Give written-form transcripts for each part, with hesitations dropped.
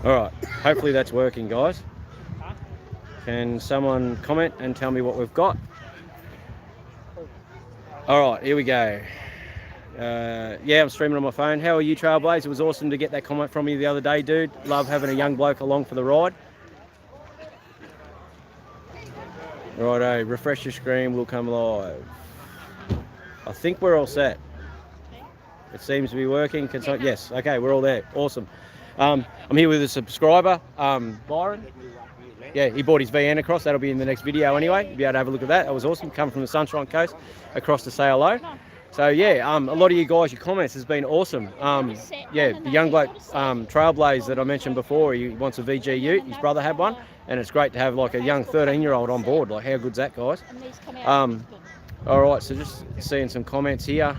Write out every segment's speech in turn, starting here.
All right, hopefully that's working, guys. Can someone comment and tell me what we've got? All right, here we go. Yeah, I'm streaming on my phone. How are you, Trailblaze? It was awesome to get that comment from you the other day, dude. Love having a young bloke along for the ride. Righto, refresh your screen, we'll come live. I think we're all set. It seems to be working. Yes, okay, we're all there. Awesome. I'm here with a subscriber, Byron. Yeah, he bought his VN across. That'll be in the next video anyway. You'll be able to have a look at that. That was awesome. Come from the Sunshine Coast across to say hello. So yeah, a lot of you guys, your comments has been awesome. Yeah, the young bloke Trailblaze that I mentioned before, he wants a VG ute. His brother had one, and it's great to have like a young 13-year-old on board. Like, how good's that, guys? All right, so just seeing some comments here.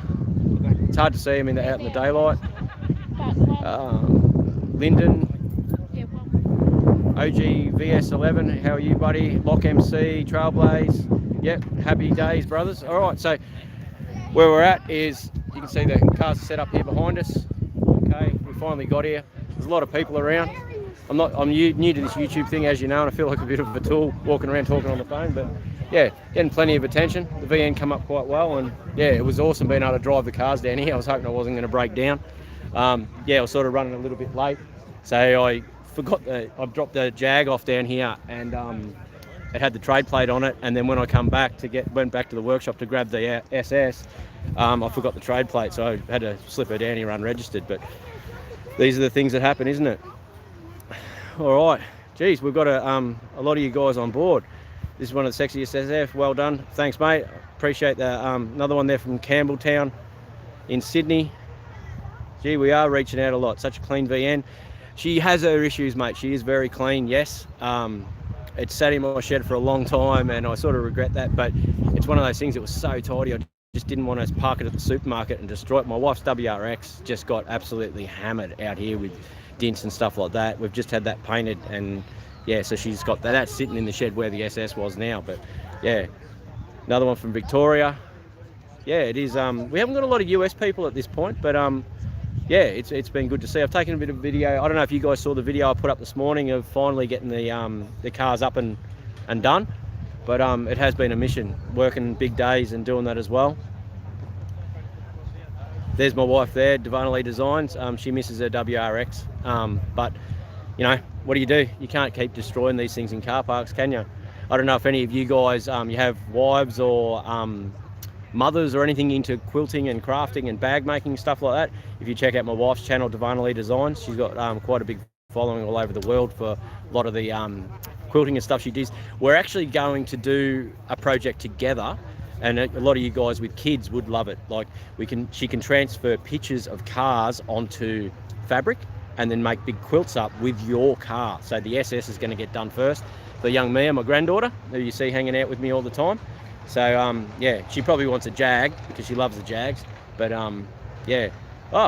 It's hard to see them out in the daylight. Lyndon, OG VS11, how are you, buddy? Lock MC, Trailblaze. Yep, happy days, brothers. All right, so where we're at is, you can see the cars are set up here behind us. Okay, we finally got here. There's a lot of people around. I'm new to this YouTube thing, as you know, and I feel like a bit of a tool walking around talking on the phone, but yeah, getting plenty of attention. The VN come up quite well, and yeah, it was awesome being able to drive the cars down here. I was hoping I wasn't going to break down. Yeah, I was sort of running a little bit late, so I dropped the Jag off down here, and it had the trade plate on it, and then when I went back to the workshop to grab the SS, I forgot the trade plate, so I had to slip her down here unregistered. But these are the things that happen, isn't it? All right, geez, we've got a lot of you guys on board. This is one of the sexiest SF. Well done, thanks, mate. Appreciate that. Another one there from Campbelltown in Sydney. Gee, we are reaching out a lot. Such a clean VN. She has her issues, mate. She is very clean, yes. It sat in my shed for a long time, and I sort of regret that, but it's one of those things that was so tidy. I just didn't want to park it at the supermarket and destroy it. My wife's WRX just got absolutely hammered out here with dents and stuff like that. We've just had that painted, and yeah, so she's got that sitting in the shed where the SS was now. But yeah, another one from Victoria. Yeah, it is. We haven't got a lot of US people at this point, but yeah, it's been good to see. I've taken a bit of video. I don't know if you guys saw the video I put up this morning of finally getting the cars up and done, but it has been a mission, working big days and doing that as well. There's my wife there, Devana Designs. She misses her WRX, but you know, what do? You can't keep destroying these things in car parks, can you? I don't know if any of you guys, you have wives or mothers or anything into quilting and crafting and bag making, stuff like that. If you check out my wife's channel, Devana Designs, she's got quite a big following all over the world for a lot of the quilting and stuff she does. We're actually going to do a project together, and a lot of you guys with kids would love it. Like, she can transfer pictures of cars onto fabric and then make big quilts up with your car. So the SS is going to get done first. For young Mia, my granddaughter, who you see hanging out with me all the time. So yeah, she probably wants a Jag because she loves the Jags. But yeah,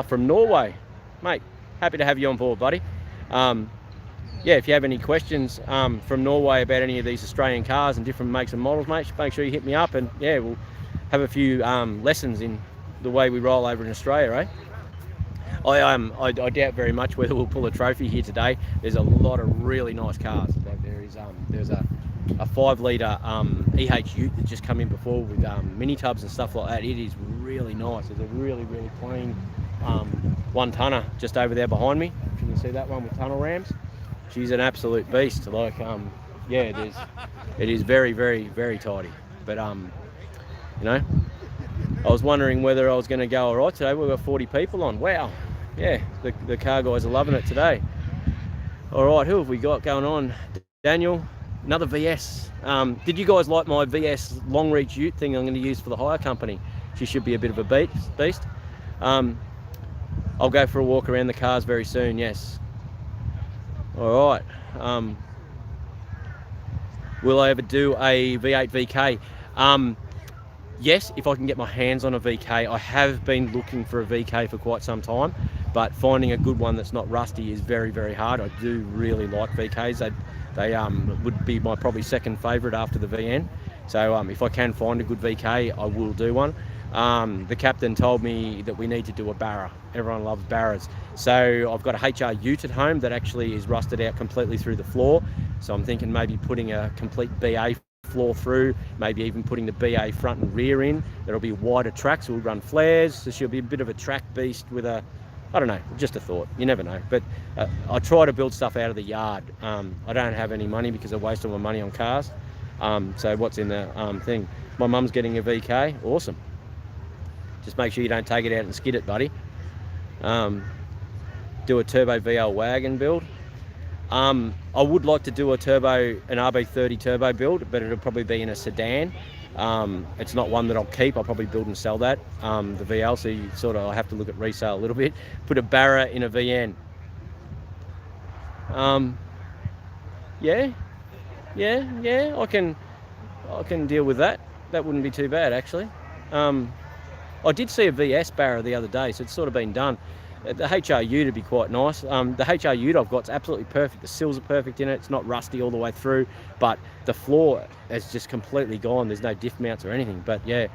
from Norway, mate, happy to have you on board, buddy. Yeah, if you have any questions from Norway about any of these Australian cars and different makes and models, mate, make sure you hit me up, and yeah, we'll have a few lessons in the way we roll over in Australia, eh? I doubt very much whether we'll pull a trophy here today. There's a lot of really nice cars. There's a 5-litre EH Ute that just come in before with mini tubs and stuff like that. It is really nice. There's a really clean 1-tonner just over there behind me. If you can see that one with tunnel rams. She's an absolute beast. Like, yeah, it is very tidy. But you know, I was wondering whether I was going to go all right today. We've got 40 people on. Wow. Yeah, the car guys are loving it today. All right, who have we got going on? Daniel, another VS. Did you guys like my VS long reach ute thing I'm going to use for the hire company? She should be a bit of a beast. I'll go for a walk around the cars very soon, yes. All right. Will I ever do a V8 VK? Yes, if I can get my hands on a VK. I have been looking for a VK for quite some time, but finding a good one that's not rusty is very hard. I do really like VKs. They would be my probably second favourite after the VN. So if I can find a good VK, I will do one. the captain told me that we need to do a barra. Everyone loves barras. So I've got a HR ute at home that actually is rusted out completely through the floor. So I'm thinking maybe putting a complete BA floor through, maybe even putting the BA front and rear in. There'll be wider tracks, we'll run flares, so she'll be a bit of a track beast with a, I don't know, just a thought, you never know. But I try to build stuff out of the yard. I don't have any money because I waste all my money on cars. So what's in the thing? My mum's getting a VK, awesome. Just make sure you don't take it out and skid it, buddy. Do a turbo VL wagon build. I would like to do an RB30 turbo build, but it'll probably be in a sedan. It's not one that I'll keep. I'll probably build and sell that, the VL, so you sort of have to look at resale a little bit. Put a Barra in a VN. Yeah, I can deal with that. That wouldn't be too bad, actually. I did see a VS Barra the other day, so it's sort of been done. The HR ute would be quite nice. The HR ute I've got is absolutely perfect. The sills are perfect in it. It's not rusty all the way through, but the floor is just completely gone. There's no diff mounts or anything. But yeah,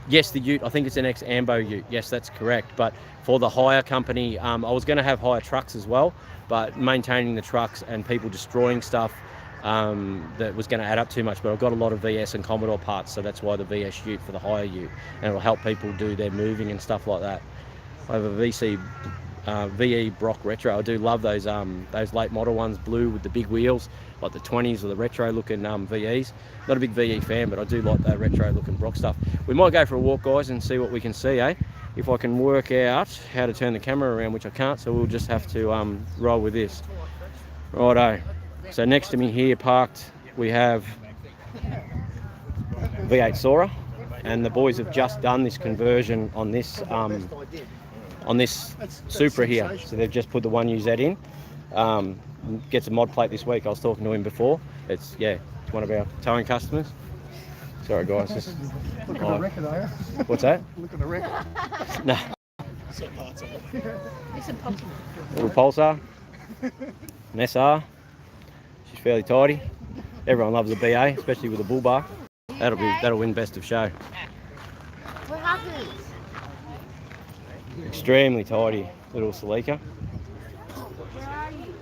yes, the ute, I think it's an ex-Ambo ute. Yes, that's correct. But for the hire company, I was going to have hire trucks as well, but maintaining the trucks and people destroying stuff, that was going to add up too much. But I've got a lot of VS and Commodore parts, so that's why the VS ute for the hire ute, and it'll help people do their moving and stuff like that. I have a VE Brock Retro. I do love those late model ones, blue with the big wheels, like the 20s or the retro looking VEs. Not a big VE fan, but I do like the retro looking Brock stuff. We might go for a walk, guys, and see what we can see, eh? If I can work out how to turn the camera around, which I can't, so we'll just have to roll with this. Righto. So next to me here parked, we have V8 Sora, and the boys have just done this conversion on this Supra here. So they've just put the 1UZ in. Gets a mod plate this week. I was talking to him before. It's one of our towing customers. Sorry guys. Look at the record, are you? What's that? Look at the record. No. Some parts of it. It's a pump. Little Pulsar. An SR. She's fairly tidy. Everyone loves a BA, especially with a bull bar. That'll win best of show. What happens? Extremely tidy little Celica. Where are you?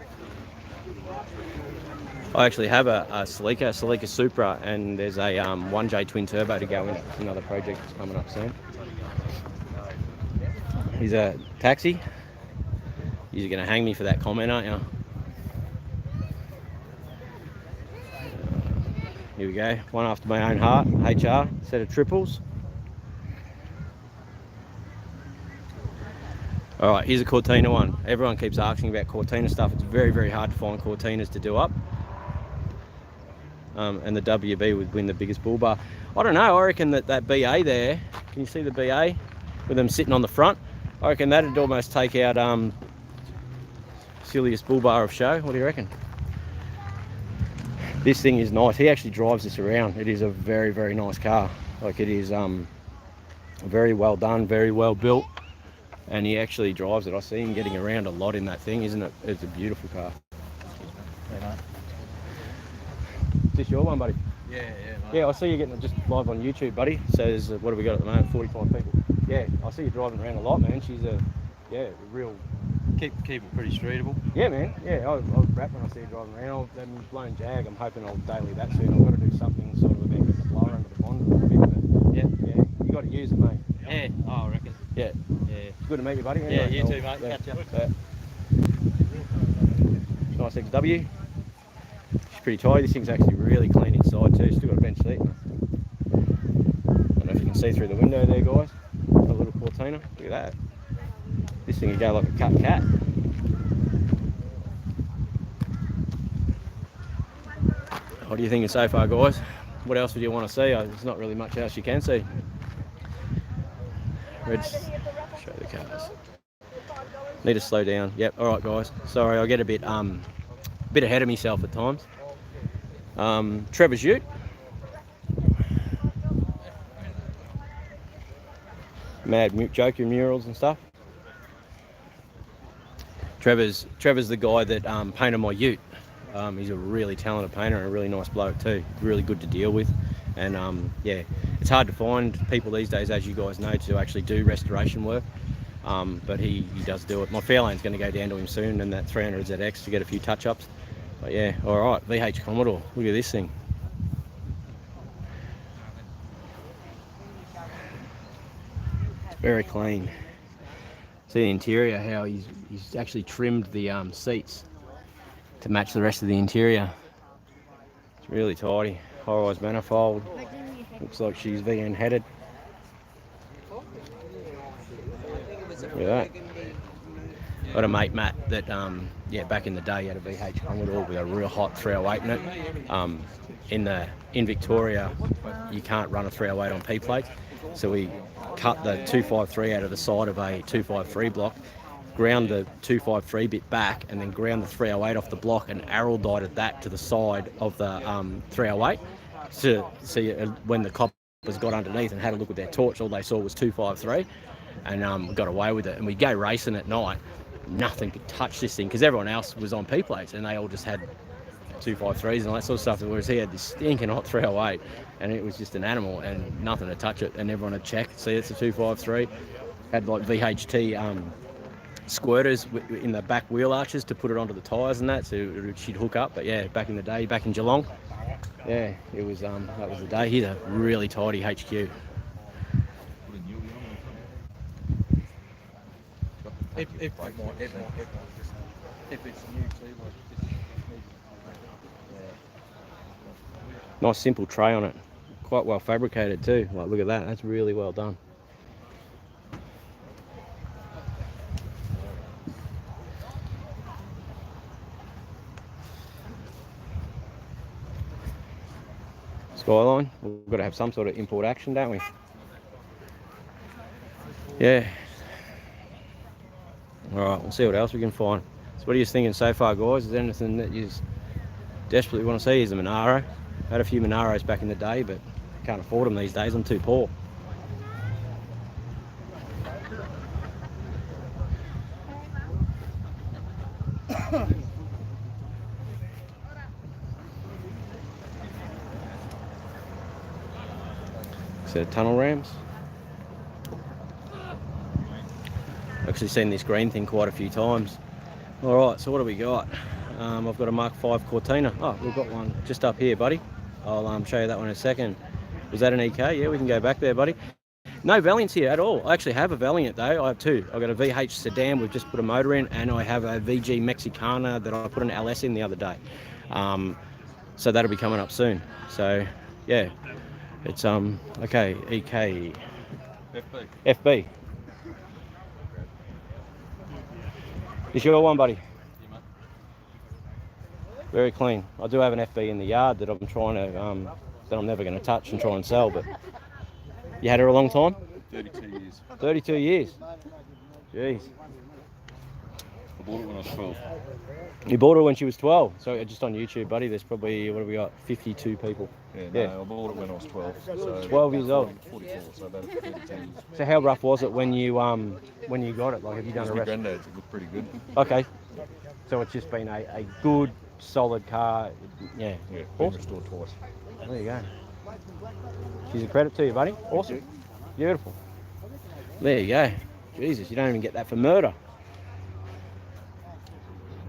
I actually have a Celica Supra, and there's a 1J twin turbo to go in it. It's another project that's coming up soon. He's a taxi. You're going to hang me for that comment, aren't you? Here we go. One after my own heart. HR set of triples. All right, here's a Cortina one. Everyone keeps asking about Cortina stuff. It's very, very hard to find Cortinas to do up. And the WB would win the biggest bull bar. I don't know, I reckon that BA there, can you see the BA with them sitting on the front? I reckon that'd almost take out silliest bull bar of show. What do you reckon? This thing is nice. He actually drives this around. It is a very, very nice car. Like, it is very well done, very well built. And he actually drives it. I see him getting around a lot in that thing, isn't it? It's a beautiful car. Is this your one, buddy? Yeah. Yeah, I see you getting it just live on YouTube, buddy. So there's, what have we got at the moment? 45 people. Yeah, I see you driving around a lot, man. She's a real... Keep it pretty streetable. Yeah, man. Yeah, I'll rap when I see you driving around. That blown Jag, I'm hoping I'll daily that soon. I've got to do something sort of about getting the blower under the bond a little bit. But yeah, you got to use it, mate. Yeah, I reckon. Yeah. Good to meet you, buddy. Yeah, you too, mate. Yeah. Catch ya. Yeah. Nice XW. She's pretty tight. This thing's actually really clean inside too. Still got a bench seat. I don't know if you can see through the window there, guys. Got a little Cortina. Look at that. This thing would go like a cut cat. What do you think so far, guys? What else would you want to see? There's not really much else you can see. Let's show the cars. Need to slow down. Yep. All right, guys. Sorry, I get a bit ahead of myself at times. Trevor's ute. Mad joker murals and stuff. Trevor's the guy that painted my ute. He's a really talented painter and a really nice bloke too. Really good to deal with. And yeah, it's hard to find people these days, as you guys know, to actually do restoration work. But he does do it. My Fairlane's going to go down to him soon, and that 300ZX to get a few touch-ups. But yeah, all right, VH Commodore. Look at this thing. It's very clean. See the interior, how he's actually trimmed the seats to match the rest of the interior. It's really tidy. High-rise manifold. Looks like she's VN headed. Look at that. Got a mate, Matt, that yeah, back in the day he had a VH Commodore with a real hot 308 in it. In Victoria, you can't run a 308 on P plates, so we cut the 253 out of the side of a 253 block, ground the 253 bit back, and then ground the 308 off the block and arrow dieted that to the side of the 308 to see when the coppers got underneath and had a look with their torch, all they saw was 253, and got away with it. And we go racing at night, nothing could touch this thing because everyone else was on P plates and they all just had 253s and all that sort of stuff, whereas he had this stinking hot 308 and it was just an animal and nothing to touch it, and everyone had checked, see it's a 253, had like VHT squirters in the back wheel arches to put it onto the tyres and that, so she'd hook up. But yeah, back in the day, back in Geelong, yeah, it was that was the day. Here's a really tidy HQ. If it's new too, Nice simple tray on it, quite well fabricated too. Like, look at that, that's really well done. Skyline, we've got to have some sort of import action, don't we? Yeah. Alright, we'll see what else we can find. So what are you thinking so far, guys? Is there anything that you desperately want to see? Is a Monaro. Had a few Monaros back in the day, but can't afford them these days, I'm too poor. So tunnel rams. Actually seen this green thing quite a few times. All right, so what do we got? I've got a Mark 5 Cortina. Oh, we've got one just up here, buddy. I'll show you that one in a second. Was that an EK? Yeah, we can go back there, buddy. No Valiants here at all. I actually have a Valiant though. I have two. I've got a VH sedan we've just put a motor in, and I have a VG Mexicana that I put an LS in the other day. So that'll be coming up soon. So yeah, it's okay, EK. FB. Is your one, buddy? Very clean. I do have an FB in the yard that I'm trying to, that I'm never going to touch and try and sell, but you had her a long time? 32 years. 32 years? Jeez. I bought it when I was 12. You bought her when she was 12? So just on YouTube, buddy, there's probably, what have we got, 52 people. Yeah, no, I bought it when I was 12. So 12 years old? 44, so about 32 years. So how rough was it when you got it? Like, have you done a My rest? granddad's, it looked pretty good. Okay. So it's just been a good, solid car. Yeah. Yeah, been Awesome. restored twice. There you go. She's a credit to you, buddy. Awesome. Beautiful. There you go. Jesus, you don't even get that for murder.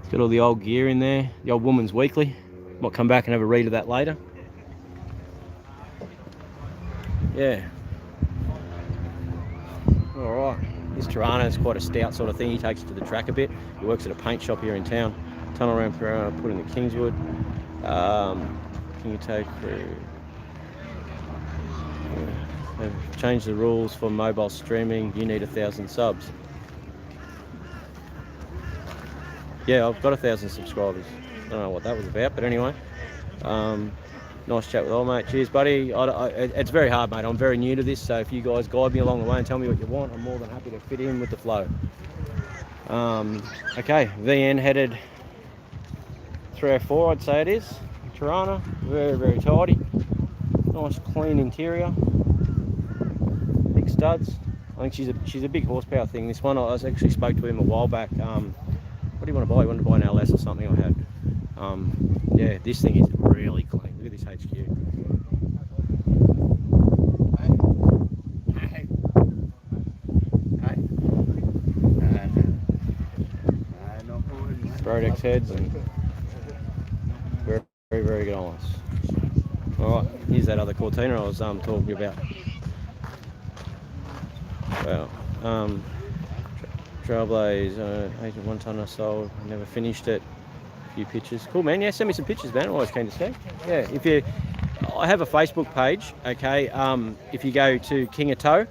It's got all the old gear in there. The old Woman's Weekly. Might come back and have a read of that later. Yeah. Alright. This Tirana is quite a stout sort of thing. He takes it to the track a bit. He works at a paint shop here in town. Tunnel ramp put in the Kingswood. Kingatow crew. They've changed the rules for mobile streaming. You need 1,000 subs. Yeah, I've got 1,000 subscribers. I don't know what that was about, but anyway. Nice chat with old mate. Cheers, buddy. It's very hard, mate. I'm very new to this, so if you guys guide me along the way and tell me what you want, I'm more than happy to fit in with the flow. Okay, VN headed 304, I'd say it is. Tirana, very, very tidy. Nice, clean interior. Big studs. I think she's a big horsepower thing. This one, I actually spoke to him a while back. What do you want to buy? You want to buy an LS or something? I had. Yeah, this thing is really clean. Look at this HQ. Brodex heads, and very, very, very nice. All right, here's that other Cortina I was talking about. Well, Trailblaze, Agent 1 tonner sold. Never finished it. A few pictures. Cool, man. Yeah, send me some pictures, man. I'm always keen to see. Yeah, if you, I have a Facebook page. Okay, if you go to Kingatow,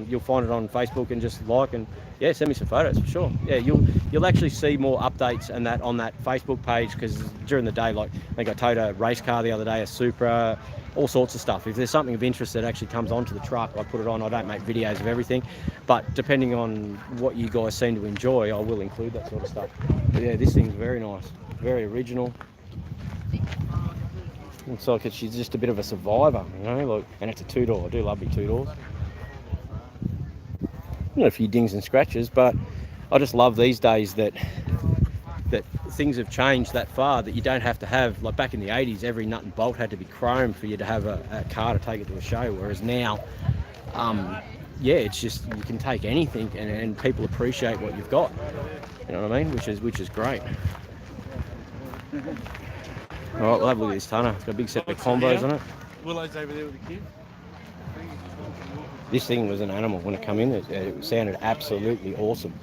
you'll find it on Facebook and just like and yeah, send me some photos for sure. Yeah, you'll actually see more updates and that on that Facebook page, because during the day, like I think I towed a race car the other day, a Supra, all sorts of stuff. If there's something of interest that actually comes onto the truck, I put it on. I don't make videos of everything, but depending on what you guys seem to enjoy, I will include that sort of stuff. But yeah, this thing's very nice, very original. Looks like she's just a bit of a survivor, you know. Look, and it's a 2-door. I do love me 2-doors. A few dings and scratches, but I just love these days that things have changed that far that you don't have to have, like back in the 80s, every nut and bolt had to be chrome for you to have a car to take it to a show, whereas now yeah, it's just you can take anything and people appreciate what you've got, you know what I mean, which is great. All right, we'll have a look at this tonner. It's got a big set of combos on it. Willow's over there with the kid. This thing was an animal when it came in. It sounded absolutely awesome.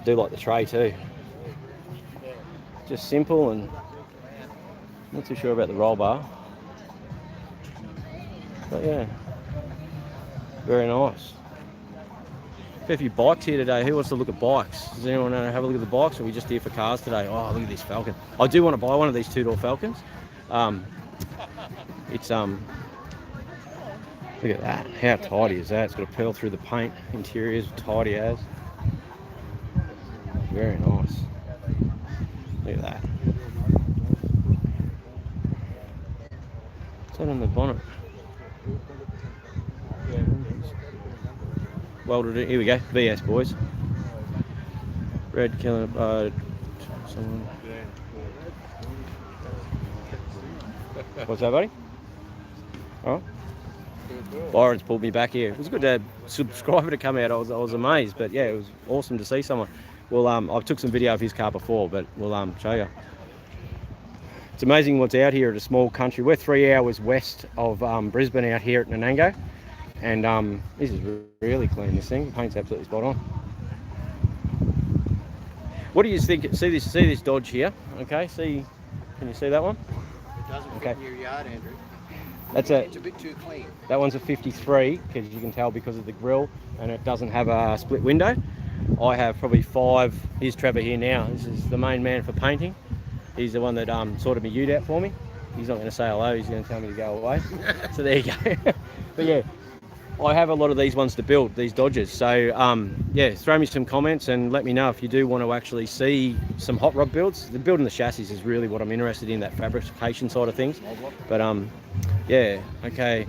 Do like the tray too. Just simple, and not too sure about the roll bar. But yeah, very nice. Got a few bikes here today. Who wants to look at bikes? Does anyone want to have a look at the bikes, or are we just here for cars today? Oh, look at this Falcon. I do want to buy one of these 2-door Falcons. It's look at that. How tidy is that? It's got a pearl through the paint. Interior's tidy as. Very nice. Look at that. What's that on the bonnet? Welded it. Here we go. VS boys. Red killing someone. What's that, buddy? Oh. Byron's pulled me back here. It was good to have a subscriber to come out. I was amazed, but yeah, it was awesome to see someone. Well, I took some video of his car before, but we'll show you. It's amazing what's out here at a small country. We're 3 hours west of Brisbane out here at Nanango, and this is really clean. This thing, the paint's absolutely spot on. What do you think? See this Dodge here? Okay, can you see that one? It doesn't fit in your yard, Andrew. It's a bit too clean. That one's a 53, because you can tell because of the grille, and it doesn't have a split window. I have probably 5. Here's Trevor here now. This is the main man for painting. He's the one that sorted my ute out for me. He's not going to say hello. He's going to tell me to go away. So there you go. But yeah, I have a lot of these ones to build, these Dodges. So yeah, throw me some comments and let me know if you do want to actually see some hot rod builds. The building the chassis is really what I'm interested in, that fabrication side of things. But yeah, okay,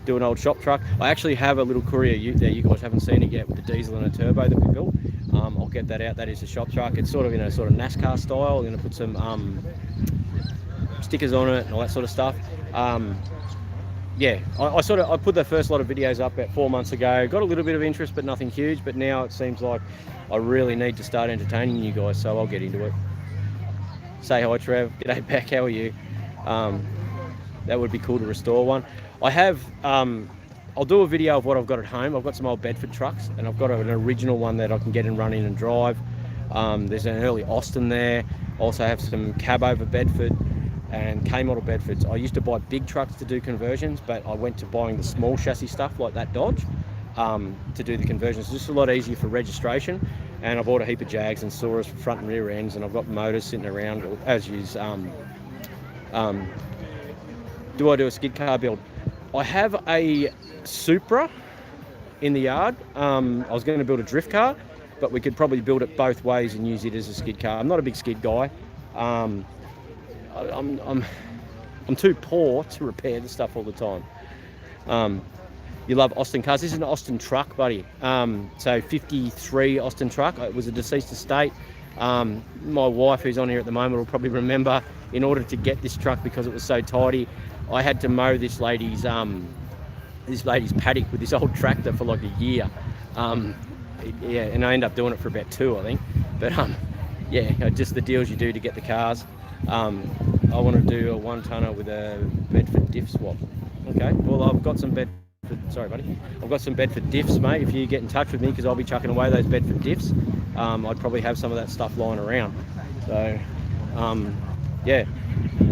do an old shop truck. I actually have a little Courier ute there. You guys haven't seen it yet, with the diesel and a turbo that we built. I'll get that out. That is a shop truck. It's sort of in a sort of NASCAR style. I'm going to put some stickers on it and all that sort of stuff. Yeah, I put the first lot of videos up about 4 months ago. Got a little bit of interest, but nothing huge. But now it seems like I really need to start entertaining you guys, so I'll get into it. Say hi, Trev. G'day, Beck. How are you? That would be cool to restore one. I have. I'll do a video of what I've got at home. I've got some old Bedford trucks, and I've got an original one that I can get and run in and drive. There's an early Austin there. I also have some cab over Bedford and K-model Bedfords. I used to buy big trucks to do conversions, but I went to buying the small chassis stuff like that Dodge to do the conversions. It's just a lot easier for registration. And I bought a heap of Jags and Sauras for front and rear ends, and I've got motors sitting around as is. Do I do a skid car build? I have a Supra in the yard. I was going to build a drift car, but we could probably build it both ways and use it as a skid car. I'm not a big skid guy. I'm too poor to repair the stuff all the time. You love Austin cars. This is an Austin truck, buddy. So 53 Austin truck. It was a deceased estate. My wife, who's on here at the moment, will probably remember, in order to get this truck, because it was so tidy, I had to mow this lady's paddock with this old tractor for like a year. Yeah, and I ended up doing it for about 2, I think. But yeah, just the deals you do to get the cars. I want to do a 1-tonner with a Bedford diff swap. Okay, well, I've got some Bedford, sorry buddy, I've got some Bedford diffs, mate. If you get in touch with me, because I'll be chucking away those Bedford diffs, I'd probably have some of that stuff lying around. So, yeah.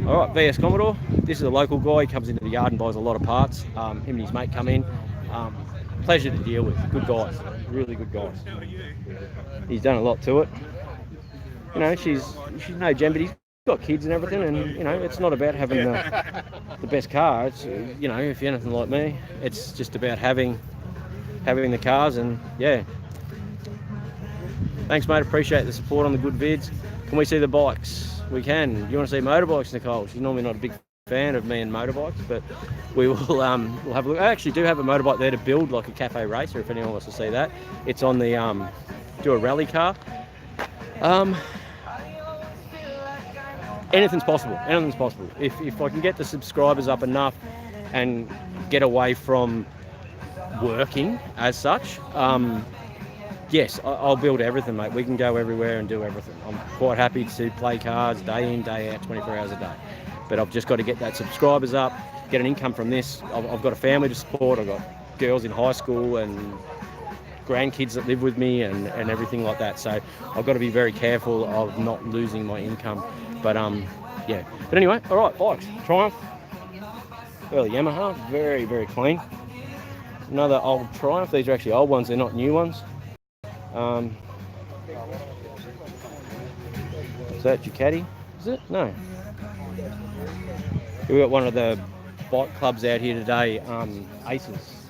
All right, VS Commodore. This is a local guy. He comes into the yard and buys a lot of parts. Him and his mate come in. Pleasure to deal with. Good guys, really good guys. He's done a lot to it. You know, she's no gem, but he's got kids and everything, and you know, it's not about having the best car. It's, you know, if you're anything like me, it's just about having the cars. And yeah, thanks mate, appreciate the support on the good vids. Can we see the bikes? We can. You want to see motorbikes, Nicole? She's normally not a big fan of me and motorbikes, but we will we'll have a look. I actually do have a motorbike there to build, like a cafe racer, if anyone wants to see that. It's on the do a rally car. Anything's possible. Anything's possible. If I can get the subscribers up enough and get away from working as such, yes, I'll build everything, mate. We can go everywhere and do everything. I'm quite happy to play cards day in, day out, 24 hours a day. But I've just got to get that subscribers up, get an income from this. I've got a family to support. I've got girls in high school and grandkids that live with me and everything like that. So I've got to be very careful of not losing my income. But yeah. But anyway, all right, bikes. Triumph. Early Yamaha, very, very clean. Another old Triumph. These are actually old ones. They're not new ones. Is that Ducati? Is it? No. We got one of the bike clubs out here today, Aces.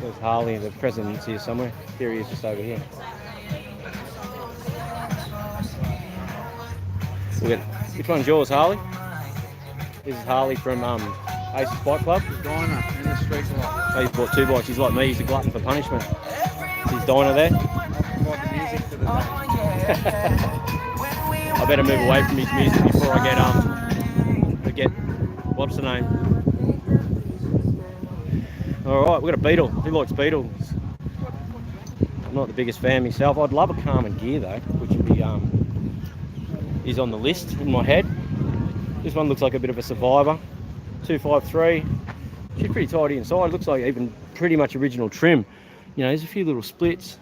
There's Harley, the president's here somewhere. Here he is, just over here. Which one's yours, Harley? This is Harley from Aces Bike Club. He's dying in the streets a lot. Oh, he's bought 2 bikes. He's like me. He's a glutton for punishment. He's diner there. Got the music for the day. I better move away from his music before I get what's the name? All right, we've got a Beetle. Who likes Beetles? I'm not the biggest fan myself. I'd love a Carmen gear though, which would be is on the list in my head. This one looks like a bit of a survivor. 253. She's pretty tidy inside. Looks like even pretty much original trim. You know, there's a few little splits.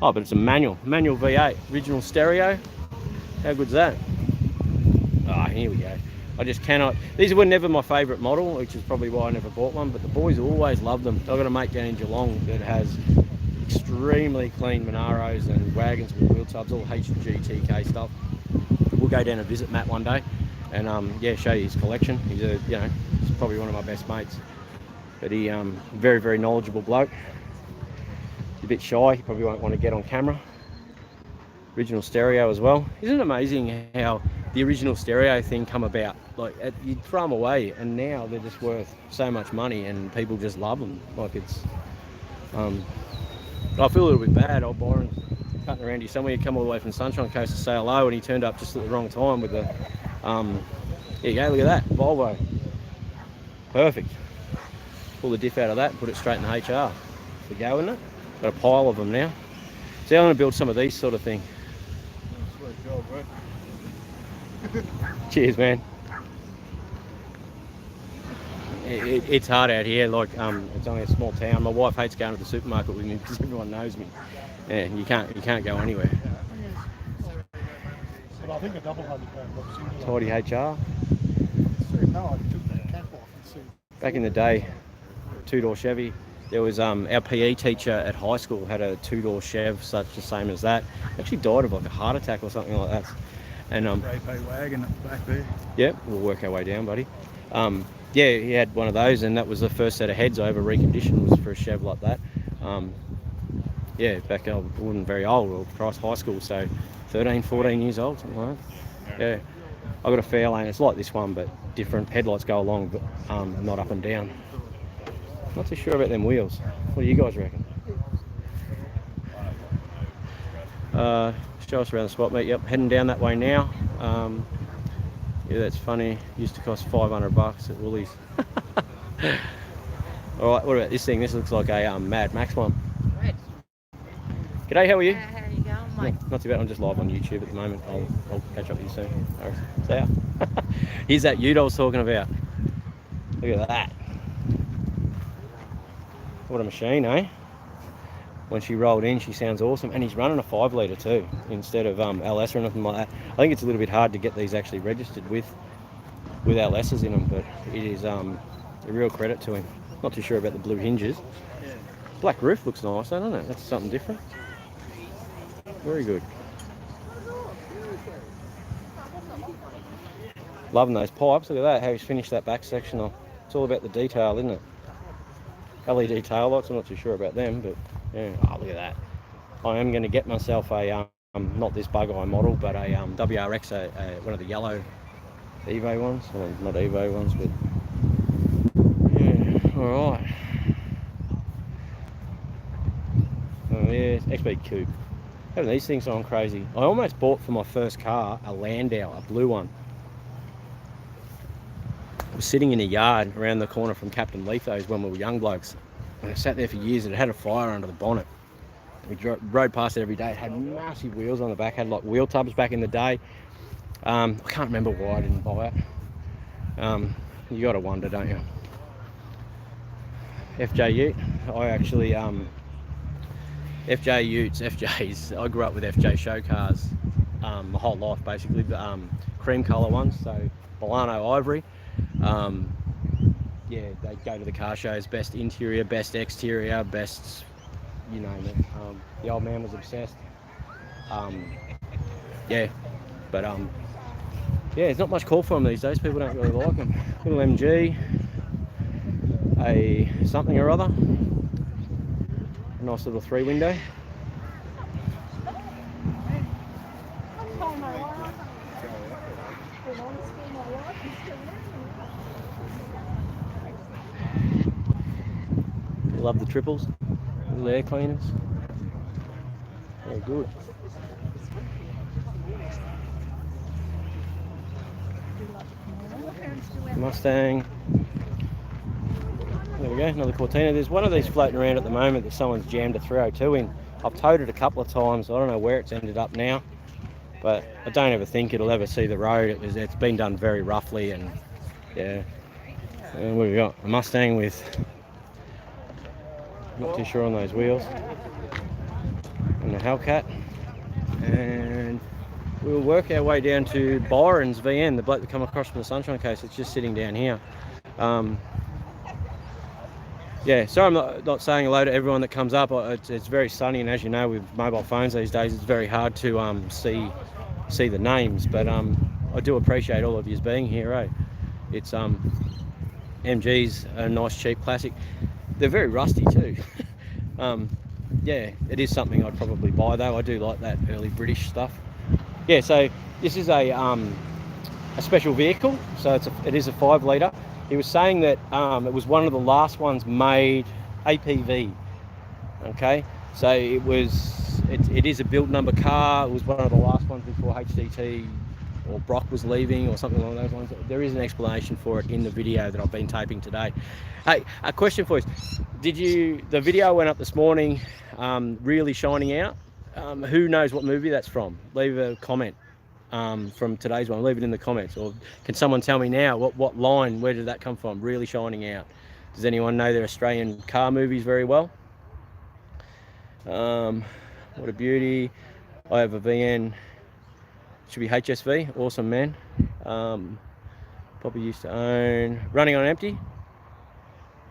Oh, but it's a manual V8, original stereo. How good's that? Ah, here we go. I just cannot. These were never my favourite model, which is probably why I never bought one. But the boys always love them. I've got a mate down in Geelong that has extremely clean Monaros and wagons with wheel tubs, all HGTK stuff. We'll go down and visit Matt one day, and yeah, show you his collection. He's he's probably one of my best mates. But he very, very knowledgeable bloke. He's a bit shy. He probably won't want to get on camera. Original stereo as well. Isn't it amazing how the original stereo thing come about? Like, you'd throw them away, and now they're just worth so much money, and people just love them. Like, it's I feel a little bit bad. Old Byron's cutting around here somewhere. He come all the way from Sunshine Coast to say hello, and he turned up just at the wrong time with the there you go, look at that Volvo. Perfect. Pull the diff out of that and put it straight in the HR. We go, isn't it? Got a pile of them now. So I'm going to build some of these sort of thing. Cheers, man. It's hard out here. Like, it's only a small town. My wife hates going to the supermarket with me because everyone knows me. Yeah, you can't go anywhere. But I think a double hundred pound. Tidy HR. No, I took the cap off and see. Back in the day, 2-door Chevy. There was our PE teacher at high school had a 2-door Chev, such the same as that. Actually died of like a heart attack or something like that. And Grey wagon at the back there. yeah, we'll work our way down, buddy. Yeah, he had one of those, and that was the first set of heads I ever reconditioned was for a Chev like that. Yeah, back I wasn't very old, or Christ high school, so 13, 14 years old, something like that. Yeah, I got a Fairlane. It's like this one, but different. Headlights go along, but not up and down. Not too sure about them wheels. What do you guys reckon? Show us around the spot, mate. Yep, heading down that way now. Yeah, that's funny. Used to cost $500 at Woolies. All right, what about this thing? This looks like a Mad Max one. Right. G'day, how are you? How you going, mate. Not too bad. I'm just live on YouTube at the moment. I'll catch up with you soon. All right. See ya. Here's that ute I was talking about. Look at that. What a machine, eh? When she rolled in, she sounds awesome. And he's running a 5 litre too, instead of LS or anything like that. I think it's a little bit hard to get these actually registered with LSs in them, but it is a real credit to him. Not too sure about the blue hinges. Black roof looks nice, doesn't it? That's something different. Very good. Loving those pipes. Look at that, how he's finished that back section off. It's all about the detail, isn't it? LED tail lights, I'm not too sure about them, but yeah. Oh, look at that. I am going to get myself a, not this bug eye model, but a WRX, one of the yellow Evo ones. Well, not Evo ones, but yeah, alright. Oh yeah, XB Coupe. Having these things on crazy. I almost bought for my first car a Landau, a blue one. It was sitting in a yard around the corner from Captain Letho's when we were young blokes. And it sat there for years and it had a fire under the bonnet. We rode past it every day. It had massive wheels on the back, had like wheel tubs back in the day. I can't remember why I didn't buy it. You gotta wonder, don't you? FJ Ute. I actually, FJ Utes, FJs. I grew up with FJ show cars my whole life basically. Cream colour ones, so Milano Ivory. Yeah, they go to the car shows, best interior, best exterior, best, you name it. The old man was obsessed. Yeah, but yeah, there's not much call for them these days. People don't really like them. Little MG, a something or other, a nice little 3-window. Love the triples, little air cleaners. Very good. Mustang. There we go, another Cortina. There's one of these floating around at the moment that someone's jammed a 302 in. I've towed it a couple of times. I don't know where it's ended up now, but I don't ever think it'll ever see the road. It's been done very roughly, and yeah. And what have we got? A Mustang with, not too sure on those wheels, and the Hellcat. And we'll work our way down to Byron's VN, the bloke that come across from the Sunshine Coast. It's just sitting down here. Yeah, sorry I'm not saying hello to everyone that comes up. It's very sunny, and as you know, with mobile phones these days, it's very hard to see the names. But I do appreciate all of you being here. Eh? It's MG's a nice cheap classic. They're very rusty too. Yeah, it is something I'd probably buy though. I do like that early British stuff. Yeah, so this is a special vehicle. So it is a 5 litre. He was saying that it was one of the last ones made APV. Okay, so it is a build number car. It was one of the last ones before HDT or Brock was leaving or something along those lines. There is an explanation for it in the video that I've been taping today. Hey, a question for you. The video went up this morning, really shining out. Who knows what movie that's from? Leave a comment from today's one. Leave it in the comments. Or can someone tell me now what line, where did that come from? Really shining out. Does anyone know their Australian car movies very well? What a beauty. I have a VN. Should be HSV. Awesome, man. Probably used to own. Running on Empty?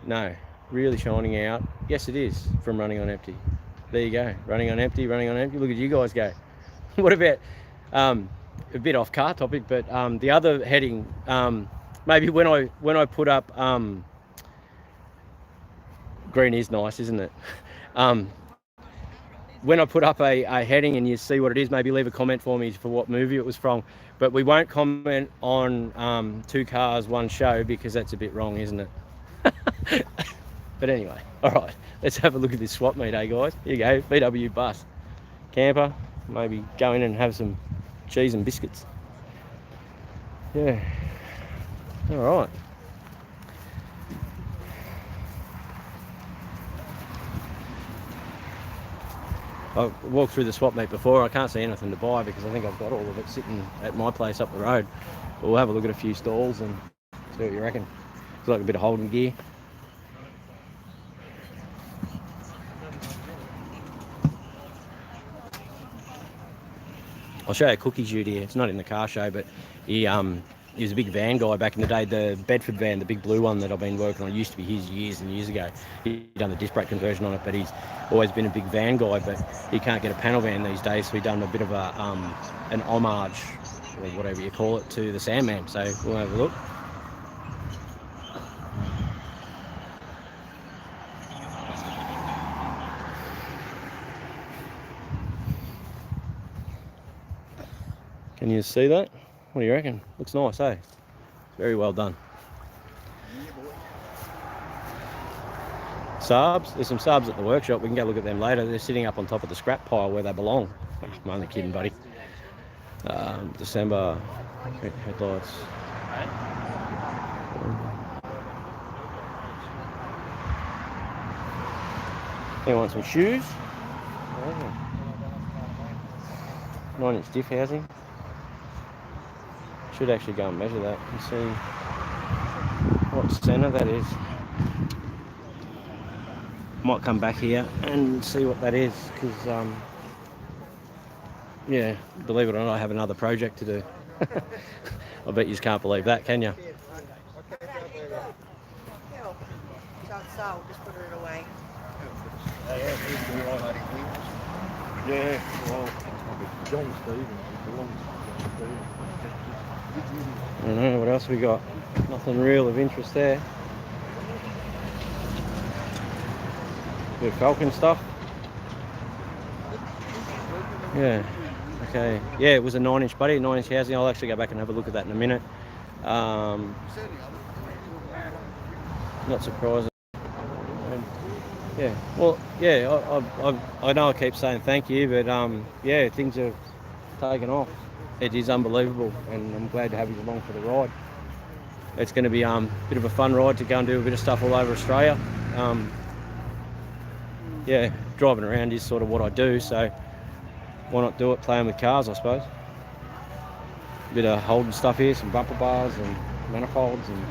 No. Really shining out. Yes, it is from Running on Empty. There you go. Running on Empty, Running on Empty. Look at you guys go. What about, a bit off car topic, but the other heading, maybe when I put up, green is nice, isn't it? When I put up a heading and you see what it is, maybe leave a comment for me for what movie it was from. But we won't comment on 2 cars, 1 show, because that's a bit wrong, isn't it? But anyway, all right, let's have a look at this swap meet, guys. Here you go, VW bus, camper. Maybe go in and have some cheese and biscuits. Yeah, all right. I've walked through the swap meet before. I can't see anything to buy because I think I've got all of it sitting at my place up the road. But we'll have a look at a few stalls and see what you reckon. It's like a bit of Holden gear. I'll show you a cookie shoot here. It's not in the car show, but he was a big van guy back in the day. The Bedford van, the big blue one that I've been working on, used to be his years and years ago. He'd done the disc brake conversion on it, but he's always been a big van guy, but he can't get a panel van these days, so we've done a bit of a an homage, or whatever you call it, to the Sandman. So we'll have a look. Can you see that? What do you reckon? Looks nice, eh? Very well done. Subs. There's some subs at the workshop. We can go look at them later. They're sitting up on top of the scrap pile where they belong. I'm only kidding, buddy. December headlights. They want some shoes. 9-inch diff housing. Should actually go and measure that and see what centre that is. Might come back here and see what that is, because yeah, believe it or not, I have another project to do. I bet you just can't believe that, can you? So just put it away. Yeah, well, John Stevens belongs to Stevens. I don't know, what else we got? Nothing real of interest there. Bit of Falcon stuff. Yeah, okay. Yeah, it was a 9-inch, buddy, 9-inch housing. I'll actually go back and have a look at that in a minute. Not surprising. Yeah, well, yeah, I know I keep saying thank you, but yeah, things have taken off. It is unbelievable, and I'm glad to have you along for the ride. It's going to be a bit of a fun ride to go and do a bit of stuff all over Australia. Yeah, driving around is sort of what I do, so why not do it playing with cars, I suppose. A bit of Holden stuff here, some bumper bars and manifolds and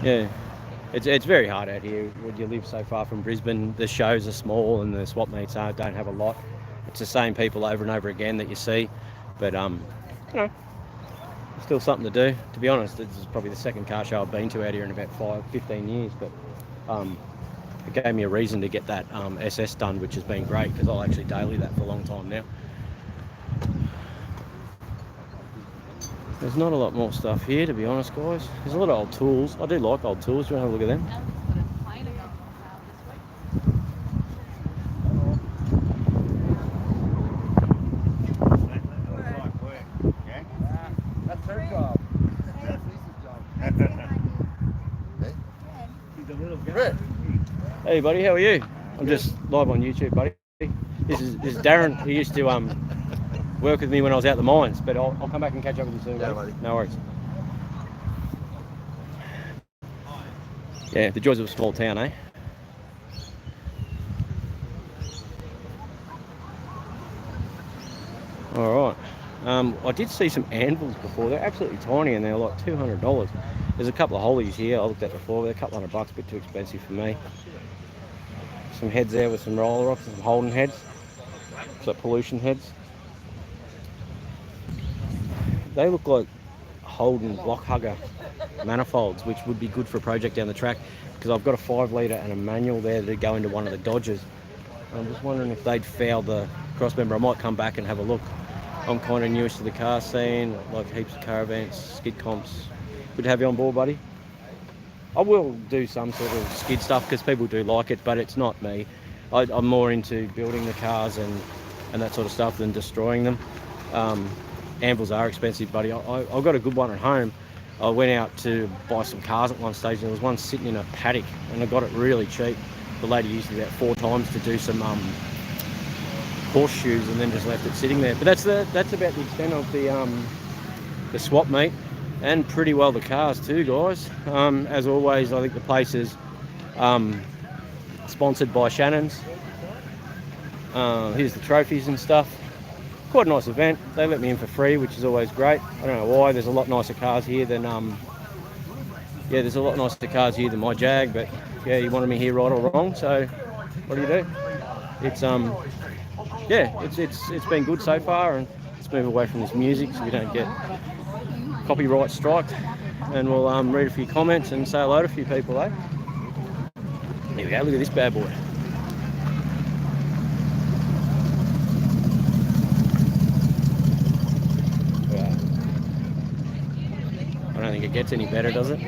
yeah. It's very hard out here when you live so far from Brisbane. The shows are small and the swap meets don't have a lot. It's the same people over and over again that you see, but you know, still something to do. To be honest, this is probably the second car show I've been to out here in about 15 years, but it gave me a reason to get that SS done, which has been great because I'll actually daily that for a long time now. There's not a lot more stuff here, to be honest, guys. There's a lot of old tools. I do like old tools. Do you want to have a look at them? That's her job. Hey, buddy, how are you? I'm just live on YouTube, buddy. This is Darren. He used to work with me when I was out the mines, but I'll come back and catch up with you soon. Yeah, buddy. No worries. Yeah, the joys of a small town, eh? All right. I did see some anvils before. They're absolutely tiny and they're like $200. There's a couple of hollies here I looked at before. They're a couple $100, a bit too expensive for me. Some heads there with some roller rocks and some Holden heads. So pollution heads. They look like Holden block hugger manifolds, which would be good for a project down the track because I've got a 5 litre and a manual there to go into one of the Dodgers. I'm just wondering if they'd foul the crossmember. I might come back and have a look. I'm kind of newish to the car scene, like heaps of caravans, skid comps. Good to have you on board, buddy. I will do some sort of skid stuff because people do like it, but it's not me. I'm more into building the cars and that sort of stuff than destroying them. Anvils are expensive, buddy. I've got a good one at home. I went out to buy some cars at one stage and there was one sitting in a paddock and I got it really cheap. The lady used it about 4 times to do some horseshoes and then just left it sitting there. But that's about the extent of the swap meet. and pretty well the cars too, guys. As always, I think the place is sponsored by Shannon's. Here's the trophies and stuff. Quite a nice event. They let me in for free, which is always great. I don't know why. There's a lot nicer cars here than there's a lot nicer cars here than my Jag, but yeah, you wanted me here right or wrong, so what do you do? It's it's been good so far, and let's move away from this music so we don't get copyright striked, and we'll read a few comments and say hello to a few people, eh? Here we go, look at this bad boy. I don't think it gets any better, does it?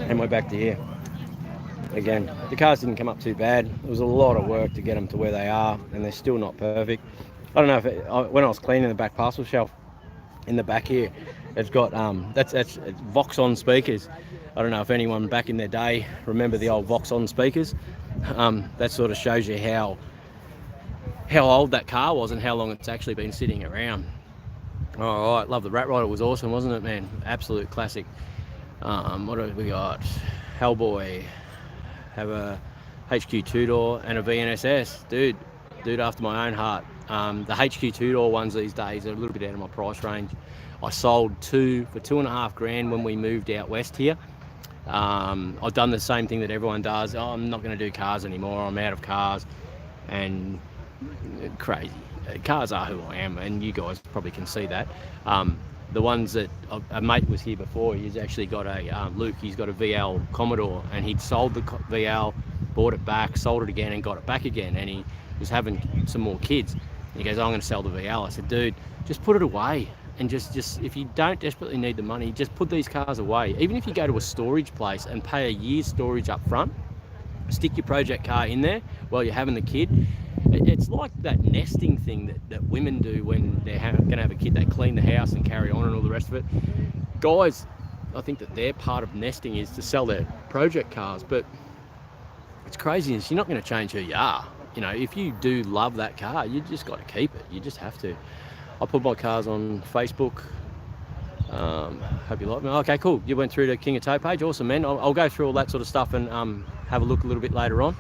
And we're back to here. Again, the cars didn't come up too bad. It was a lot of work to get them to where they are, and they're still not perfect. I don't know if when I was cleaning the back parcel shelf in the back here, it's got that's Vox-on speakers. I don't know if anyone back in their day remember the old Vox-on speakers. That sort of shows you how old that car was and how long it's actually been sitting around. All right, love the Rat Rider. It was awesome, wasn't it, man? Absolute classic. What have we got? Hellboy. Have a HQ 2-door and a VNSS. Dude after my own heart. The HQ 2-door ones these days are a little bit out of my price range. I sold two for $2,500 when we moved out west here. I've done the same thing that everyone does. Oh, I'm not going to do cars anymore. I'm out of cars. And crazy. Cars are who I am, and you guys probably can see that. The ones that a mate was here before, he's actually got a Luke. He's got a VL Commodore, and he'd sold the VL, bought it back, sold it again, and got it back again. And he was having some more kids. And he goes, "I'm going to sell the VL." I said, "Dude, just put it away, and just if you don't desperately need the money, just put these cars away. Even if you go to a storage place and pay a year's storage up front, stick your project car in there while you're having the kid." It's like that nesting thing that women do when they're going to have a kid. They clean the house and carry on and all the rest of it. Guys, I think that their part of nesting is to sell their project cars, but it's crazy. You're not going to change who you are. You know, if you do love that car, you just got to keep it. You just have to. I put my cars on Facebook. Hope you like me. Okay, cool. You went through the Kingatow page. Awesome, man. I'll go through all that sort of stuff and have a look a little bit later on.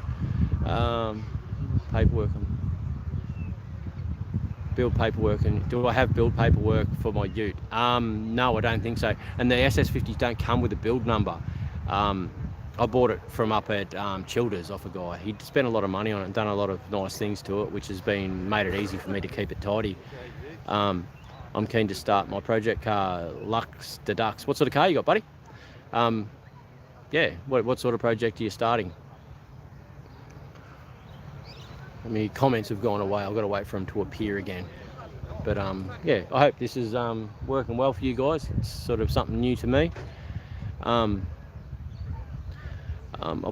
Paperwork. Build paperwork, and do I have build paperwork for my ute? No, I don't think so. And the SS50s don't come with a build number. I bought it from up at Childers off a guy. He'd spent a lot of money on it and done a lot of nice things to it, which has made it easy for me to keep it tidy. I'm keen to start my project car, Lux Deducts. What sort of car you got, buddy? Yeah, what sort of project are you starting? I mean, comments have gone away. I've got to wait for them to appear again. But yeah, I hope this is working well for you guys. It's sort of something new to me. I'll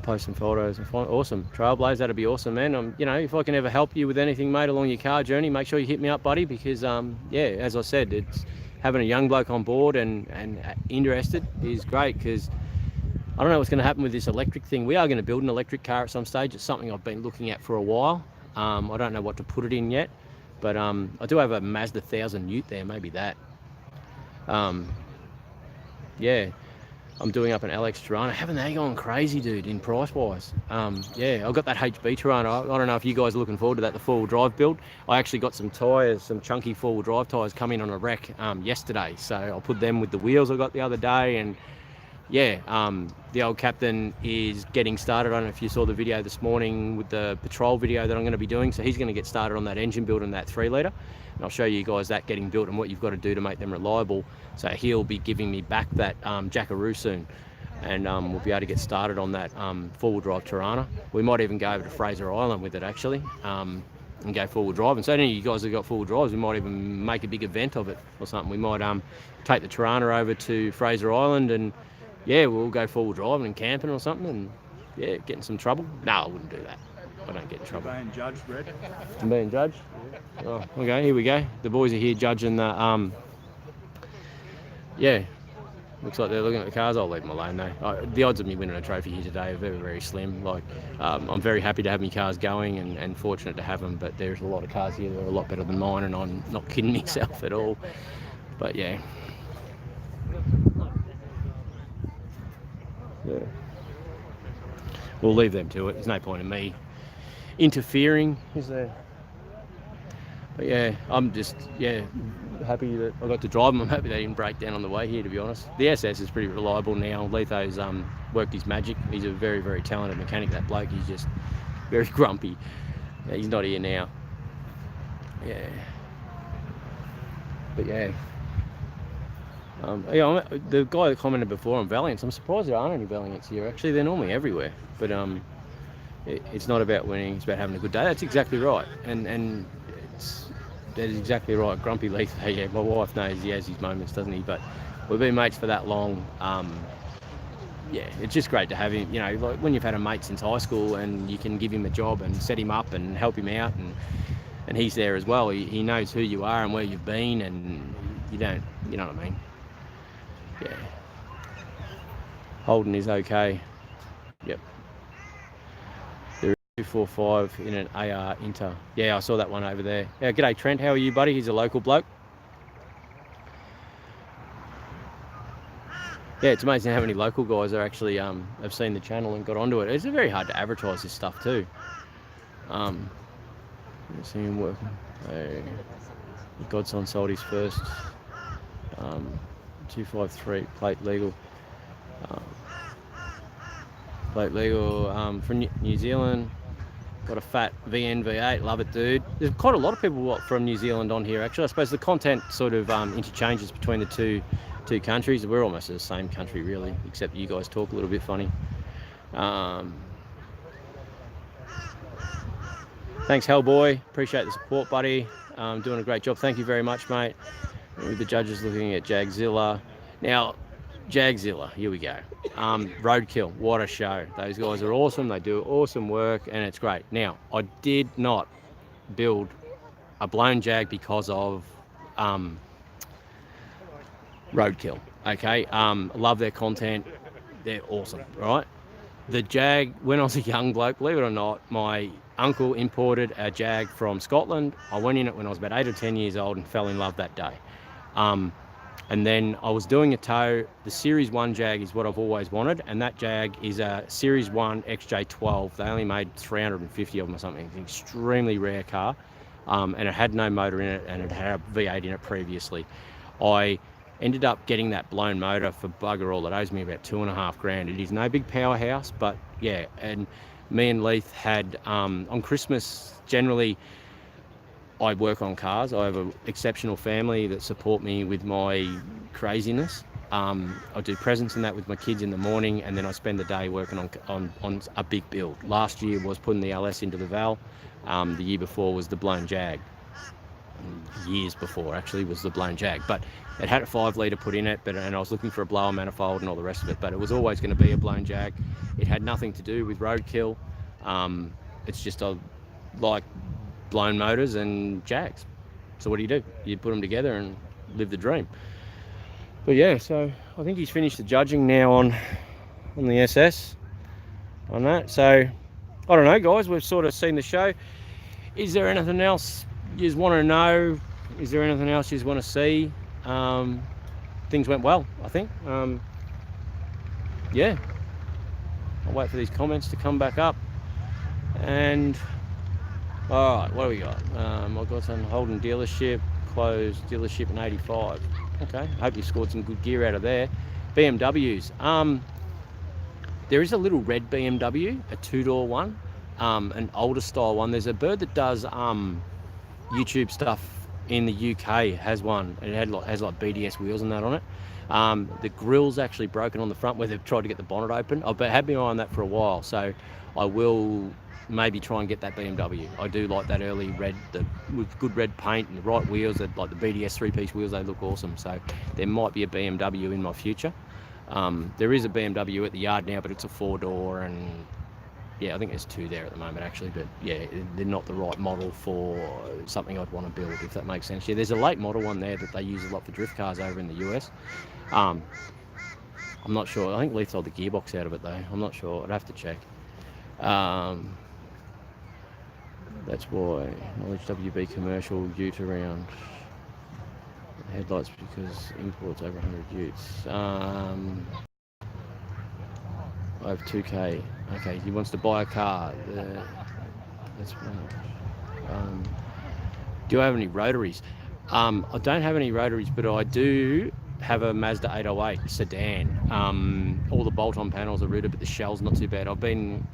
post some photos and find awesome Trailblaze. That'd be awesome, man. You know, if I can ever help you with anything, mate, along your car journey, make sure you hit me up, buddy. Because yeah, as I said, it's having a young bloke on board and interested is great. Because I don't know what's going to happen with this electric thing. We are going to build an electric car at some stage. It's something I've been looking at for a while. I don't know what to put it in yet, but I do have a Mazda 1000 Ute there, maybe that. Yeah, I'm doing up an LX Tirana. Haven't they gone crazy, dude, in price-wise? Yeah, I've got that HB Tirana. I don't know if you guys are looking forward to that, the four-wheel drive build. I actually got some tyres, some chunky four-wheel drive tyres coming on a wreck yesterday, so I'll put them with the wheels I got the other day, and yeah, the old captain is getting started. I don't know if you saw the video this morning with the patrol video that I'm going to be doing. So he's going to get started on that engine build and that 3-litre. And I'll show you guys that getting built and what you've got to do to make them reliable. So he'll be giving me back that Jaguar soon. And we'll be able to get started on that four-wheel drive Tirana. We might even go over to Fraser Island with it, actually, and go four-wheel drive. And so any of you guys that got four-wheel drives, we might even make a big event of it or something. We might take the Tirana over to Fraser Island and yeah, we'll go four-wheel driving and camping or something, and yeah, get in some trouble. No, I wouldn't do that. I don't get in trouble. Being judged, Red. I'm being judged? Yeah. Oh, okay, here we go. The boys are here judging the, yeah, looks like they're looking at the cars. I'll leave them alone though. The odds of me winning a trophy here today are very, very slim. Like, I'm very happy to have my cars going and fortunate to have them, but there's a lot of cars here that are a lot better than mine, and I'm not kidding myself at all. But yeah. Yeah. We'll leave them to it. There's no point in me interfering, is there? But yeah, I'm just, happy that I got to drive them. I'm happy they didn't break down on the way here, to be honest. The SS is pretty reliable now. Letho's worked his magic. He's a very, very talented mechanic, that bloke. He's just very grumpy. Yeah, he's not here now. Yeah. But yeah. The guy that commented before on Valiants, I'm surprised there aren't any Valiants here. Actually, they're normally everywhere. But it's not about winning, it's about having a good day. That's exactly right. And that is exactly right. Grumpy Leith, yeah, my wife knows he has his moments, doesn't he? But we've been mates for that long. Yeah, it's just great to have him. You know, like when you've had a mate since high school and you can give him a job and set him up and help him out, and he's there as well. He knows who you are and where you've been, and you know what I mean? Yeah. Holden is okay. Yep. There is 245 in an AR Inter. Yeah, I saw that one over there. Yeah, g'day Trent, how are you, buddy? He's a local bloke. Yeah, it's amazing how many local guys are actually have seen the channel and got onto it. It's very hard to advertise this stuff too. See him working. Godson sold his first 253 plate legal. Plate legal from New Zealand. Got a fat VN V8, love it, dude. There's quite a lot of people from New Zealand on here actually. I suppose the content sort of interchanges between the two countries. We're almost the same country really, except you guys talk a little bit funny. Thanks Hellboy, appreciate the support, buddy. Doing a great job, thank you very much, mate. With the judges looking at Jagzilla. Now, Jagzilla, here we go. Roadkill, what a show. Those guys are awesome, they do awesome work, and it's great. Now, I did not build a blown Jag because of Roadkill, okay? Love their content, they're awesome, right? The Jag, when I was a young bloke, believe it or not, my uncle imported a Jag from Scotland. I went in it when I was about 8 or 10 years old and fell in love that day. And then I was doing a tow. The Series 1 Jag is what I've always wanted, and that Jag is a Series 1 XJ12. They only made 350 of them or something. It's an extremely rare car, and it had no motor in it, and it had a V8 in it previously. I ended up getting that blown motor for bugger all. It owes me about $2,500. It is no big powerhouse, but yeah. And me and Leith had on Christmas, generally I work on cars. I have an exceptional family that support me with my craziness. I do presents and that with my kids in the morning, and then I spend the day working on a big build. Last year was putting the LS into the Val. The year before was the blown Jag. Years before actually was the blown Jag, but it had a 5 litre put in it, and I was looking for a blower manifold and all the rest of it, but it was always going to be a blown Jag. It had nothing to do with Roadkill. It's just like blown motors and Jags. So what do? You put them together and live the dream. But yeah, so I think he's finished the judging now on the SS on that. So I don't know, guys, we've sort of seen the show. Is there anything else you want to know? Is there anything else you want to see? Things went well, I think. Yeah, I'll wait for these comments to come back up. And all right, what do we got? I've got some Holden dealership, closed dealership in 85. Okay, hope you scored some good gear out of there. BMWs. There is a little red BMW, a 2-door one, an older style one. There's a bird that does YouTube stuff in the UK, has one. It has like BDS wheels and that on it. The grill's actually broken on the front where they've tried to get the bonnet open. I've had my eye on that for a while, so I will maybe try and get that BMW. I do like that early red, with good red paint and the right wheels, like the BDS 3-piece wheels, they look awesome. So there might be a BMW in my future. There is a BMW at the yard now, but it's a 4-door, and yeah, I think there's 2 there at the moment actually, but yeah, they're not the right model for something I'd want to build, if that makes sense. Yeah, there's a late model one there that they use a lot for drift cars over in the US. I'm not sure. I think Lee sold the gearbox out of it though. I'm not sure. I'd have to check. That's why knowledge WB commercial ute around headlights because imports over 100 utes. I have 2k. Okay, he wants to buy a car. That's do I have any rotaries? I don't have any rotaries, but I do have a Mazda 808 sedan. All the bolt-on panels are rooted, but the shell's not too bad. I've been,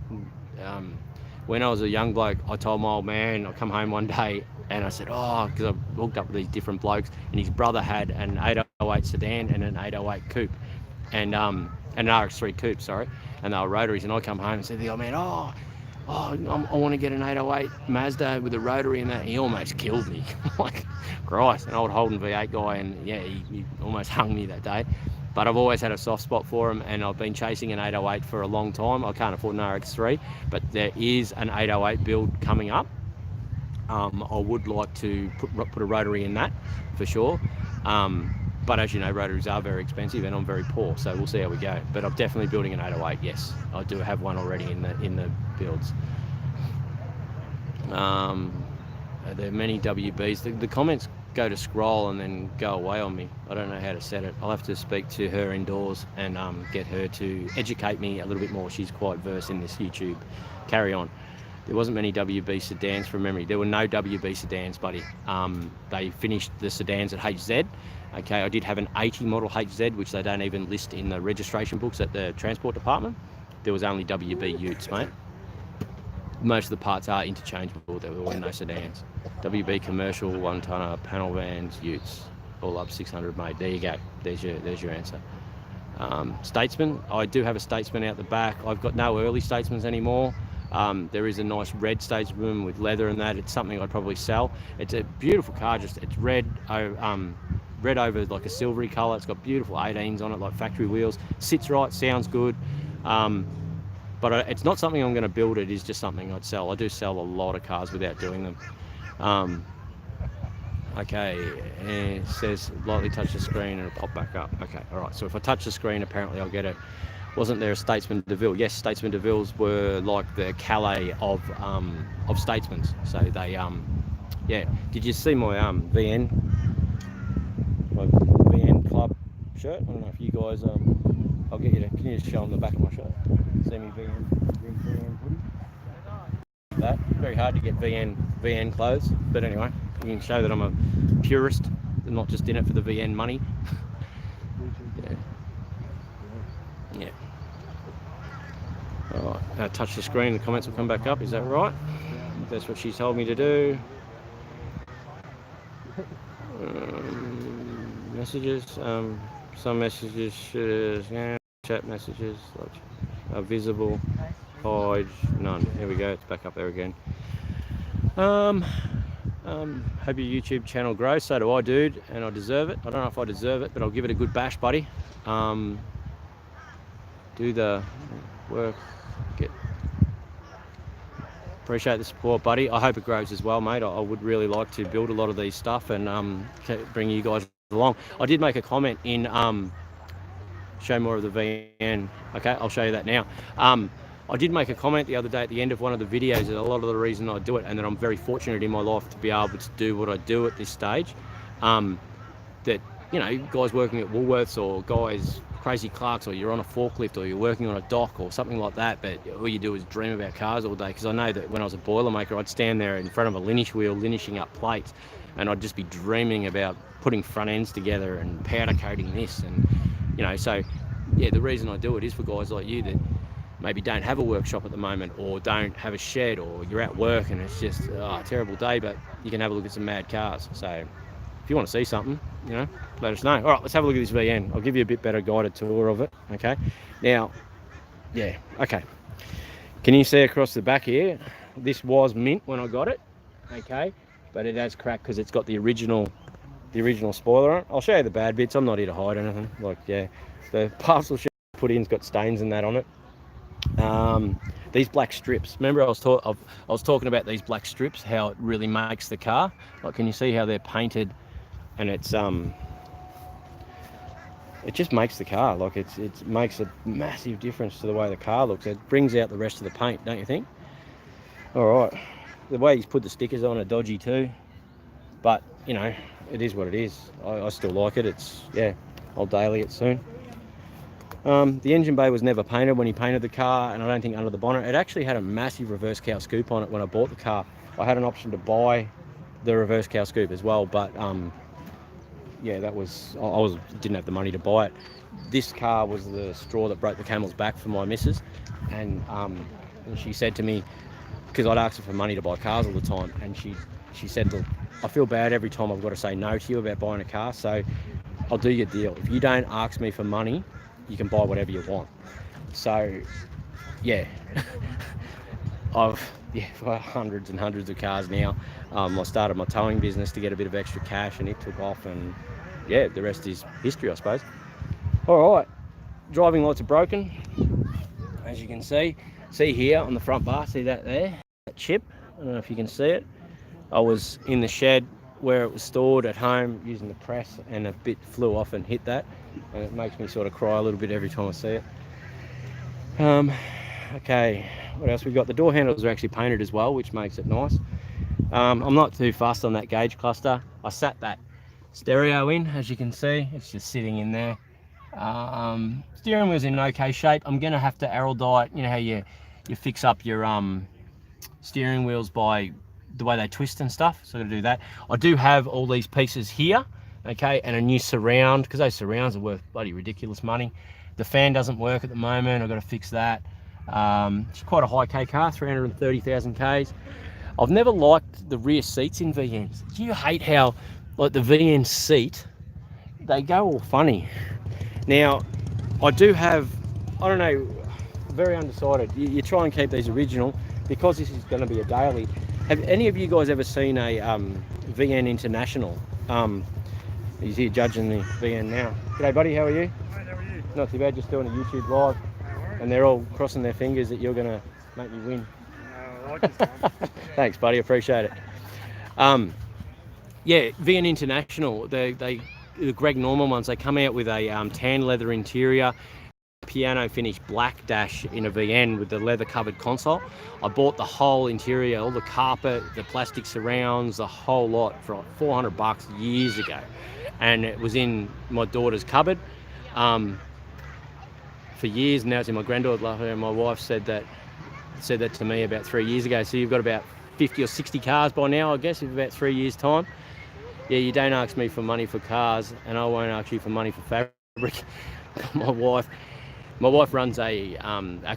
when I was a young bloke, I told my old man, I come home one day and I said, oh, because I hooked up with these different blokes, and his brother had an 808 sedan and an 808 coupe, and an RX3 coupe, sorry, and they were rotaries, and I come home and said to the old man, I want to get an 808 Mazda with a rotary and that. He almost killed me. Like, Christ, an old Holden V8 guy, and yeah, he almost hung me that day. But I've always had a soft spot for him, and I've been chasing an 808 for a long time. I can't afford an RX3, but there is an 808 build coming up. I would like to put a rotary in that for sure. But as you know, rotaries are very expensive, and I'm very poor, so we'll see how we go. But I'm definitely building an 808. Yes, I do have one already in the builds. Are there many WBs? The comments go to scroll and then go away on me. I don't know how to set it. I'll have to speak to her indoors and get her to educate me a little bit more. She's quite versed in this YouTube. Carry on. There wasn't many WB sedans from memory. There were no WB sedans, buddy. They finished the sedans at HZ. Okay, I did have an 80 model HZ, which they don't even list in the registration books at the transport department. There was only WB utes, mate. Most of the parts are interchangeable. There were no sedans. WB commercial, 1-tonner, panel vans, utes, all up 600 made. There you go. There's your answer. Statesman, I do have a Statesman out the back. I've got no early Statesmans anymore. There is a nice red Statesman with leather and that. It's something I'd probably sell. It's a beautiful car. Just it's red over like a silvery colour. It's got beautiful 18s on it, like factory wheels. Sits right, sounds good. But it's not something I'm going to build. It is just something I'd sell. I do sell a lot of cars without doing them. Okay, and it says lightly touch the screen and it'll pop back up. Okay, all right. So if I touch the screen, apparently I'll get it. Wasn't there a Statesman DeVille? Yes, Statesman DeVilles were like the Calais of Statesmans. So they, yeah. Did you see my VN club shirt? I don't know if you guys, I'll get you to, can you just show them the back of my shirt? See me VN hoodie? That, very hard to get VN clothes, but anyway, you can show that I'm a purist and not just in it for the VN money. Yeah. All right, touch the screen, the comments will come back up, is that right? That's what she told me to do. Messages, some messages, chat messages are visible, hide, none. Here we go, it's back up there again. Hope your YouTube channel grows, so do I, dude, and I deserve it. I don't know if I deserve it, but I'll give it a good bash, buddy. Do the work, appreciate the support, buddy. I hope it grows as well, mate. I would really like to build a lot of these stuff and bring you guys along. I did make a comment in show more of the VN. Okay, I'll show you that now. I did make a comment the other day at the end of one of the videos that a lot of the reason I do it, and that I'm very fortunate in my life to be able to do what I do at this stage, that, you know, guys working at Woolworths or guys crazy clerks, or you're on a forklift, or you're working on a dock or something like that, but all you do is dream about cars all day. Because I know that when I was a Boilermaker, I'd stand there in front of a lineage wheel linishing up plates, and I'd just be dreaming about putting front ends together and powder coating this, and, you know, so yeah, the reason I do it is for guys like you that maybe don't have a workshop at the moment, or don't have a shed, or you're at work and it's just a terrible day, but you can have a look at some mad cars. So if you want to see something, you know, let us know. All right, let's have a look at this VN. I'll give you a bit better guided tour of it. Okay, now, yeah, okay. Can you see across the back here? This was mint when I got it, okay, but it has cracked because it's got the original spoiler on it. I'll show you the bad bits. I'm not here to hide anything. Like, yeah, the parcel shit I put in's got stains and that on it. These black strips, remember I was talking about these black strips, how it really makes the car. Like, can you see how they're painted, and it's it just makes the car, like it makes a massive difference to the way the car looks. It brings out the rest of the paint, don't you think? All right, the way he's put the stickers on are dodgy too, but you know, it is what it is. I still like it. It's, yeah, I'll daily it soon. The engine bay was never painted when he painted the car, and I don't think under the bonnet. It actually had a massive reverse cow scoop on it when I bought the car. I had an option to buy the reverse cow scoop as well, but yeah, that was, didn't have the money to buy it. This car was the straw that broke the camel's back for my missus, and she said to me, because I'd asked her for money to buy cars all the time, and she said, look, I feel bad every time I've got to say no to you about buying a car, so I'll do your deal. If you don't ask me for money, you can buy whatever you want. So yeah, I've got hundreds and hundreds of cars now. I started my towing business to get a bit of extra cash, and it took off, and yeah, the rest is history, I suppose. All right, driving lights are broken, as you can see. See here on the front bar, see that there? That chip, I don't know if you can see it. I was in the shed where it was stored at home using the press, and a bit flew off and hit that, and it makes me sort of cry a little bit every time I see it. Okay, what else we got? The door handles are actually painted as well, which makes it nice. I'm not too fussed on that gauge cluster. I sat that stereo in, as you can see. It's just sitting in there. Steering wheel's in okay shape. I'm gonna have to aerolite. You know how you fix up your steering wheels by the way they twist and stuff, so I'm gonna do that. I do have all these pieces here, okay, and a new surround, because those surrounds are worth bloody ridiculous money. The fan doesn't work at the moment. I've got to fix that. It's quite a high K car, 330,000 Ks. I've never liked the rear seats in VNs. Do you hate how, like, the VN seat, they go all funny? Now, I do have, I don't know, very undecided. You try and keep these original, because this is going to be a daily. Have any of you guys ever seen a VN International? He's here judging the VN now. G'day buddy, how are you? Mate, how are you? Not too bad, just doing a YouTube live. And they're all crossing their fingers that you're going to make me win. No, I like this one. Thanks buddy, appreciate it. Yeah, VN International, the Greg Norman ones, they come out with a tan leather interior, piano finish black dash in a VN with the leather covered console. I bought the whole interior, all the carpet, the plastic surrounds, the whole lot for like $400 years ago, and it was in my daughter's cupboard for years. Now it's in my granddaughter's locker, and my wife said that to me about 3 years ago. So you've got about 50 or 60 cars by now, I guess, in about 3 years time. Yeah, you don't ask me for money for cars, and I won't ask you for money for fabric. My wife runs a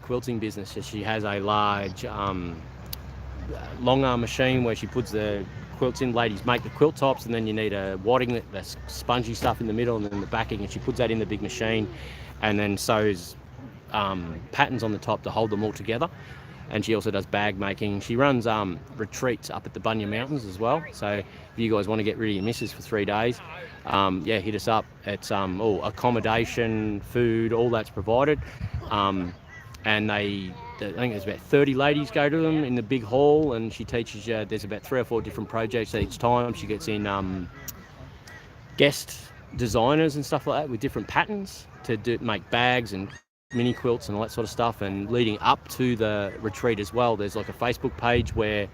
quilting business. So she has a large long arm machine where she puts the quilts in. Ladies make the quilt tops, and then you need a wadding, the spongy stuff in the middle, and then the backing, and she puts that in the big machine, and then sews patterns on the top to hold them all together. And she also does bag making. She runs retreats up at the Bunya Mountains as well. So if you guys want to get rid of your missus for 3 days, yeah, hit us up. It's all accommodation, food, all that's provided. And I think there's about 30 ladies go to them in the big hall, and she teaches you. There's about 3 or 4 different projects each time. She gets in guest designers and stuff like that with different patterns to make bags and mini quilts and all that sort of stuff. And leading up to the retreat as well, there's like a Facebook page where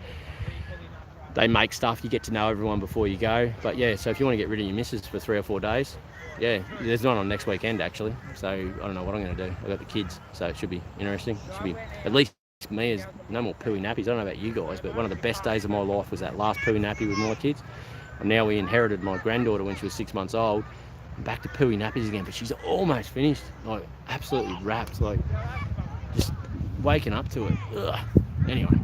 they make stuff. You get to know everyone before you go. But yeah, so if you want to get rid of your missus for 3 or 4 days, yeah, there's one on next weekend actually. So I don't know what I'm going to do. I've got the kids, so it should be interesting. It should be, at least me, is no more pooey nappies. I don't know about you guys, but one of the best days of my life was that last pooey nappy with my kids. And now we inherited my granddaughter when she was 6 months old. Back to pooey nappies again, but she's almost finished, like absolutely wrapped, like just waking up to it. Ugh. Anyway,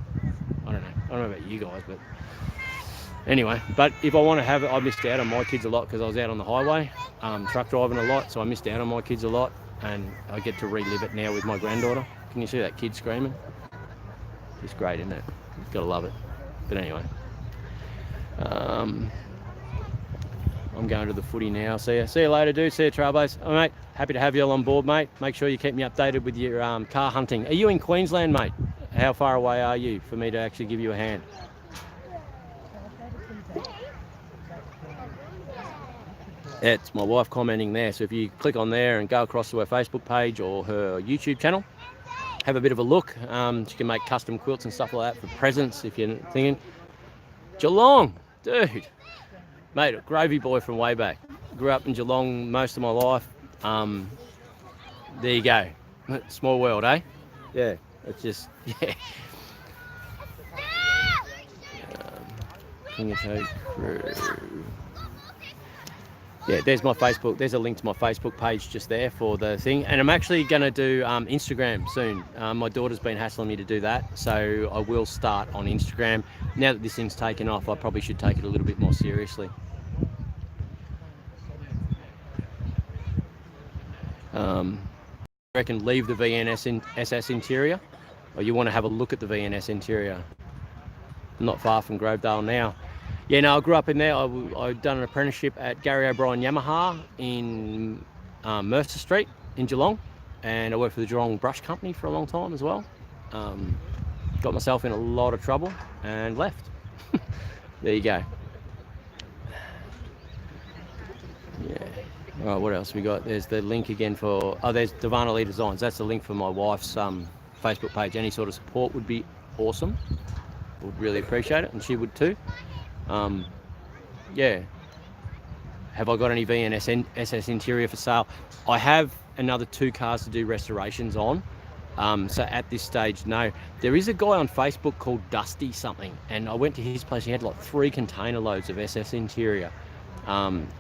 I don't know about you guys, but anyway. But if I want to have it, I missed out on my kids a lot because I was out on the highway, truck driving a lot, so I missed out on my kids a lot, and I get to relive it now with my granddaughter. Can you see that kid screaming? It's great, isn't it? You've got to love it. But anyway, I'm going to the footy now. See you later, dude. See you, Trailblaze. Oh, mate, happy to have you all on board, mate. Make sure you keep me updated with your car hunting. Are you in Queensland, mate? How far away are you for me to actually give you a hand? It's my wife commenting there. So if you click on there and go across to her Facebook page or her YouTube channel, have a bit of a look. She can make custom quilts and stuff like that for presents if you're thinking. Geelong, dude. Mate, a gravy boy from way back. Grew up in Geelong most of my life. There you go. Small world, eh? Yeah, it's just, yeah. Kingatow crew. Yeah, there's my Facebook. There's a link to my Facebook page just there for the thing. And I'm actually going to do Instagram soon. My daughter's been hassling me to do that. So I will start on Instagram. Now that this thing's taken off, I probably should take it a little bit more seriously. I reckon leave the VNSS interior, or you want to have a look at the VNS interior. I'm not far from Grovedale now. Yeah, no, I grew up in there. I'd done an apprenticeship at Gary O'Brien Yamaha in Mercer Street in Geelong, and I worked for the Geelong Brush Company for a long time as well. Got myself in a lot of trouble and left. There you go. Yeah. All right, what else we got? There's the link again for, there's Divana Lee Designs. That's the link for my wife's Facebook page. Any sort of support would be awesome. Would really appreciate it, and she would too. Yeah. Have I got any VNSS interior for sale? I have another 2 cars to do restorations on. So at this stage, no. There is a guy on Facebook called Dusty something, and I went to his place. He had like 3 container loads of SS interior.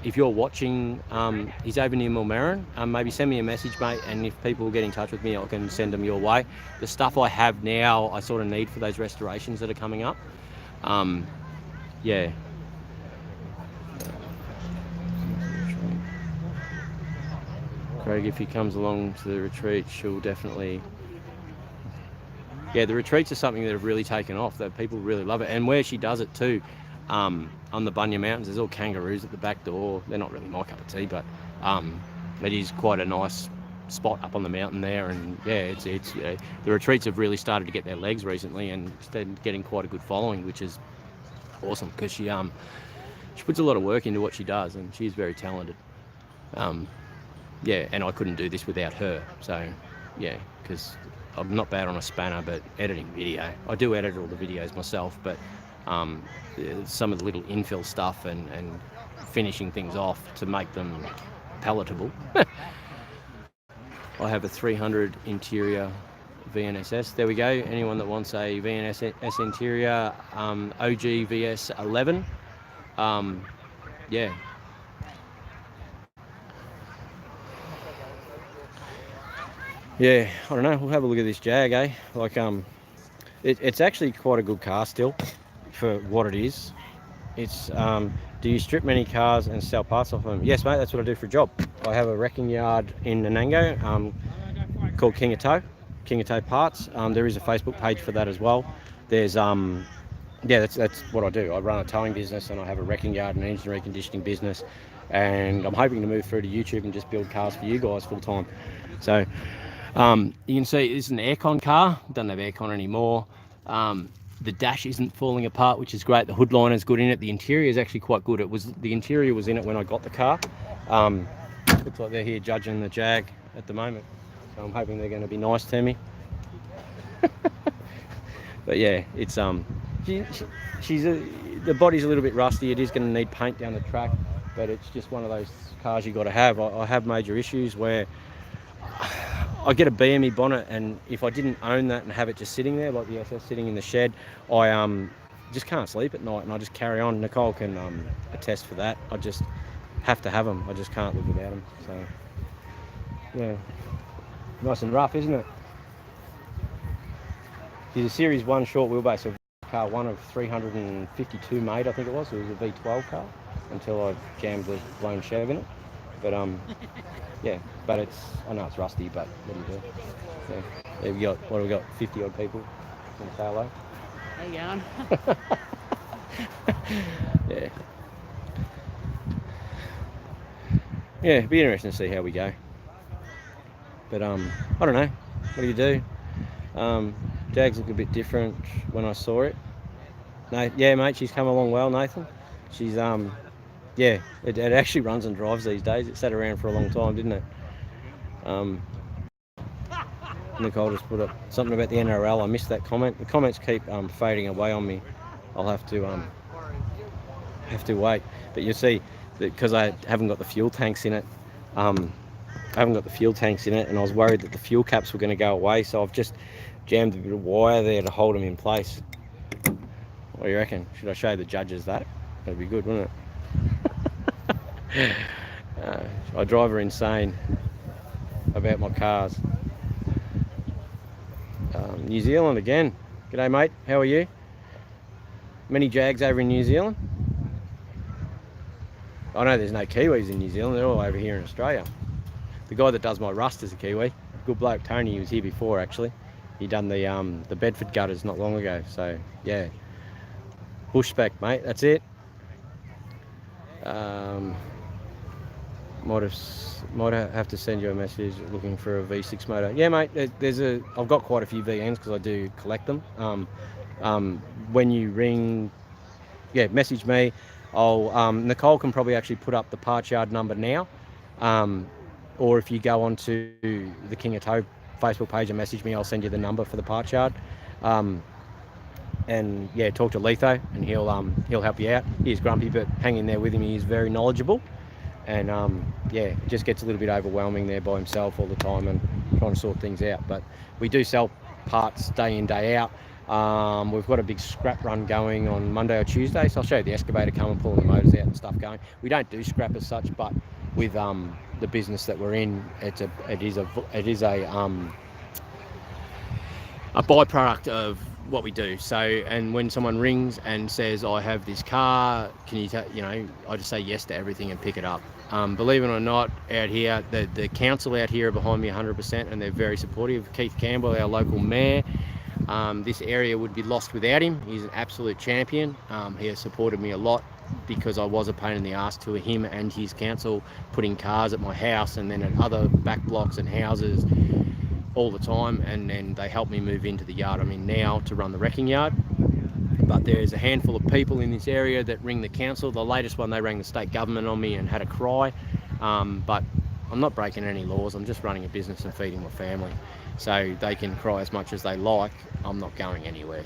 If you're watching, he's over near Monaro. Maybe send me a message, mate, and if people get in touch with me, I can send them your way. The stuff I have now, I sort of need for those restorations that are coming up. Yeah. Craig, if he comes along to the retreat, she'll definitely... Yeah, the retreats are something that have really taken off, that people really love it. And where she does it too, on the Bunya Mountains, there's all kangaroos at the back door. They're not really my cup of tea, but it is quite a nice spot up on the mountain there. And yeah, the retreats have really started to get their legs recently, and they're getting quite a good following, which is awesome, because she puts a lot of work into what she does, and she's very talented. Yeah, and I couldn't do this without her. So yeah, because I'm not bad on a spanner, but editing video, I do edit all the videos myself, but some of the little infill stuff and finishing things off to make them palatable. I have a 300 interior VNSS. There we go. Anyone that wants a VNSS interior, OG VS 11, yeah. Yeah, I don't know. We'll have a look at this Jag, eh? Like, it's actually quite a good car still for what it is. It's, do you strip many cars and sell parts off them? Yes, mate, that's what I do for a job. I have a wrecking yard in Nanango called Kingatow Parts. There is a Facebook page for that as well. There's, yeah, that's what I do. I run a towing business, and I have a wrecking yard and an engine reconditioning business. And I'm hoping to move through to YouTube and just build cars for you guys full time. So, you can see this is an aircon car. Doesn't have aircon anymore. The dash isn't falling apart, which is great. The hood liner is good in it. The interior is actually quite good. The interior was in it when I got the car. Looks like they're here judging the Jag at the moment, so I'm hoping they're going to be nice to me. But yeah, it's the body's a little bit rusty. It is going to need paint down the track, but it's just one of those cars you got to have. I have major issues where I get a BME bonnet, and if I didn't own that and have it just sitting there, like the SS sitting in the shed, I just can't sleep at night, and I just carry on. Nicole can attest for that. I just have to have them. I just can't live without them. So yeah, nice and rough, isn't it? He's a Series 1 short wheelbase of car 1 of 352 made, I think it was. It was a V12 car until I jammed the blown Chev in it. But yeah, but I know it's rusty, but what do you do? So, yeah, what have we got? 50 odd people in the salo. How you going? Yeah. Yeah, it'd be interesting to see how we go. But I don't know. What do you do? Jags look a bit different when I saw it. No, yeah, mate, she's come along well, Nathan. She's yeah, it actually runs and drives these days. It sat around for a long time, didn't it? Nicole just put up something about the NRL. I missed that comment. The comments keep fading away on me. I'll have to wait. But you see, because I haven't got the fuel tanks in it, and I was worried that the fuel caps were going to go away, so I've just jammed a bit of wire there to hold them in place. What do you reckon? Should I show the judges that? That'd be good, wouldn't it? I drive her insane about my cars. New Zealand again. G'day, mate. How are you? Many Jags over in New Zealand? I know there's no Kiwis in New Zealand. They're all over here in Australia. The guy that does my rust is a Kiwi. Good bloke, Tony. He was here before, actually. He done the Bedford gutters not long ago. So, yeah. Bush spec, mate. That's it. Might have to send you a message looking for a V6 motor. Yeah, mate. I've got quite a few VNs because I do collect them. When you ring, yeah, message me. Nicole can probably actually put up the parts yard number now, or if you go onto the Kingatow Facebook page and message me, I'll send you the number for the parts yard. And yeah, talk to Letho and he'll help you out. He's grumpy, but hang in there with him. He's very knowledgeable. And yeah, it just gets a little bit overwhelming there by himself all the time and trying to sort things out. But we do sell parts day in, day out. We've got a big scrap run going on Monday or Tuesday, so I'll show you the excavator coming, pulling the motors out and stuff going. We don't do scrap as such, but with the business that we're in, it is a byproduct of what we do. So, and when someone rings and says, I have this car, can you I just say yes to everything and pick it up. Believe it or not, out here, the council out here are behind me 100%, and they're very supportive. Keith Campbell, our local mayor, this area would be lost without him. He's an absolute champion. He has supported me a lot because I was a pain in the ass to him and his council, putting cars at my house and then at other back blocks and houses all the time, and then they helped me move into the yard I'm in now to run the wrecking yard. But there's a handful of people in this area that ring the council. The latest one, they rang the state government on me and had a cry. But I'm not breaking any laws. I'm just running a business and feeding my family. So they can cry as much as they like. I'm not going anywhere.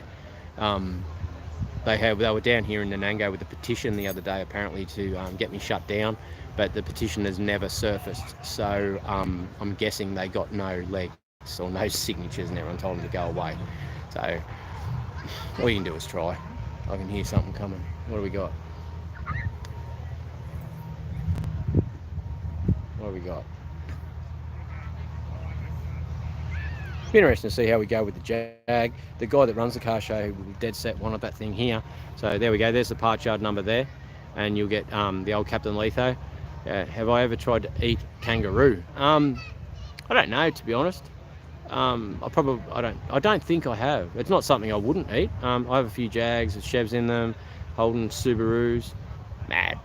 They were down here in Nanango with a petition the other day, apparently, to get me shut down. But the petition has never surfaced. So I'm guessing they got no legs or no signatures, and everyone told them to go away. So all you can do is try. I can hear something coming. What do we got? What have we got? It's interesting to see how we go with the Jag. The guy that runs the car show will be dead set wanted that thing here. So there we go. There's the parts yard number there, and you'll get the old Captain Letho. Have I ever tried to eat kangaroo? I don't know, to be honest. I don't think I have. It's not something I wouldn't eat. I have a few Jags, Chevs in them, Holden, Subarus. Mad.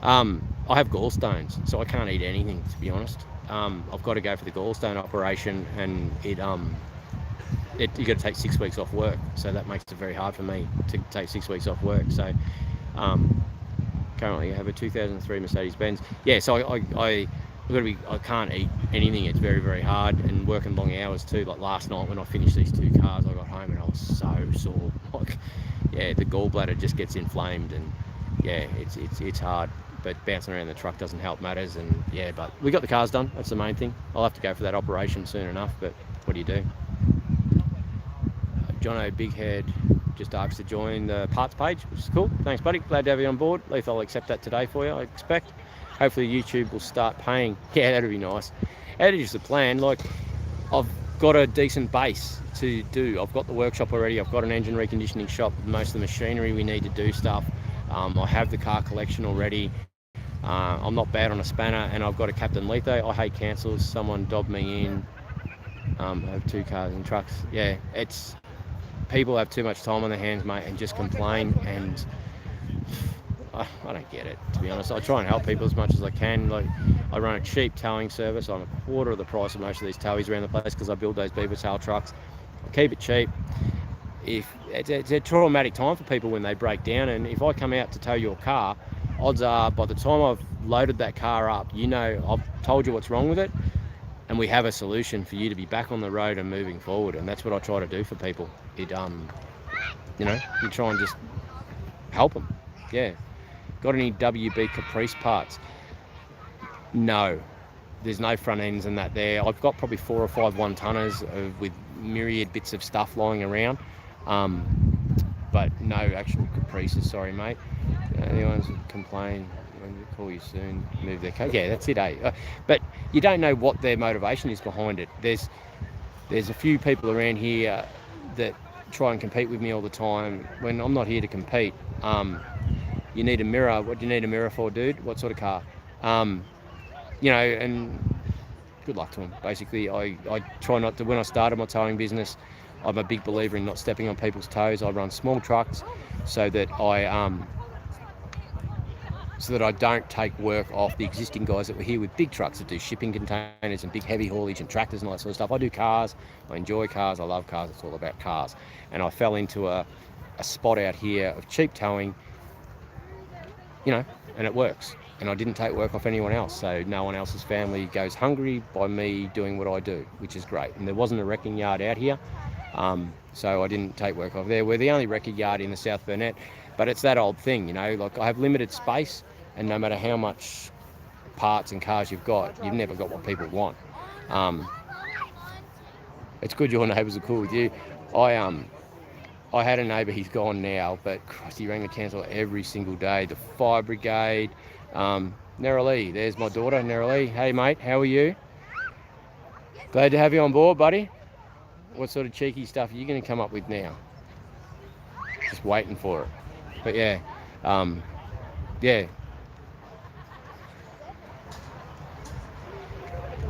I have gallstones, so I can't eat anything, to be honest. I've got to go for the gallstone operation, and you got to take 6 weeks off work, so that makes it very hard for me to take 6 weeks off work. So currently I have a 2003 Mercedes-Benz. Yeah, so I can't eat anything. It's very, very hard, and working long hours too. Like last night when I finished these 2 cars, I got home and I was so sore. Like, yeah, the gallbladder just gets inflamed, and yeah, it's hard. But bouncing around the truck doesn't help matters, and yeah, but we got the cars done. That's the main thing. I'll have to go for that operation soon enough, but what do you do? Jono Bighead just asked to join the parts page, which is cool. Thanks, buddy. Glad to have you on board. At least I'll accept that today for you, I expect. Hopefully YouTube will start paying. Yeah, that'd be nice. That is the plan. Like, I've got a decent base to do. I've got the workshop already. I've got an engine reconditioning shop with most of the machinery we need to do stuff. I have the car collection already. I'm not bad on a spanner, and I've got a Captain Letho. I hate cancels. Someone dobbed me in. I have 2 cars and trucks. Yeah, it's people have too much time on their hands, mate, and just complain, and I don't get it, to be honest. I try and help people as much as I can. Like, I run a cheap towing service. I'm a quarter of the price of most of these towies around the place because I build those beaver tail trucks. I keep it cheap. If it's a traumatic time for people when they break down, and if I come out to tow your car, odds are by the time I've loaded that car up, you know, I've told you what's wrong with it, and we have a solution for you to be back on the road and moving forward. And that's what I try to do for people. You know, you try and just help them. Yeah. Got any WB Caprice parts? No. There's no front ends and that there. I've got probably 4 or 5 one-tonners with myriad bits of stuff lying around. But no actual Caprices, sorry, mate. Anyone's complain, when we call you soon, move their car. Yeah, that's it, eh? But you don't know what their motivation is behind it. There's a few people around here that try and compete with me all the time when I'm not here to compete. You need a mirror. What do you need a mirror for, dude? What sort of car? You know, and good luck to them. Basically, I try not to, when I started my towing business, I'm a big believer in not stepping on people's toes. I run small trucks so that I don't take work off the existing guys that were here with big trucks that do shipping containers and big heavy haulage and tractors and all that sort of stuff. I do cars. I enjoy cars. I love cars. It's all about cars. And I fell into a spot out here of cheap towing, you know, and it works. And I didn't take work off anyone else, so no one else's family goes hungry by me doing what I do, which is great. And there wasn't a wrecking yard out here, so I didn't take work off there. We're the only wrecking yard in the South Burnett, but it's that old thing, you know, like I have limited space, and no matter how much parts and cars you've got, you've never got what people want. It's good your neighbours are cool with you. I had a neighbour, he's gone now, but Christ, he rang the council every single day. The fire brigade. Nerali, there's my daughter, Nerali. Hey mate, how are you? Glad to have you on board, buddy. What sort of cheeky stuff are you going to come up with now? Just waiting for it. But yeah, yeah.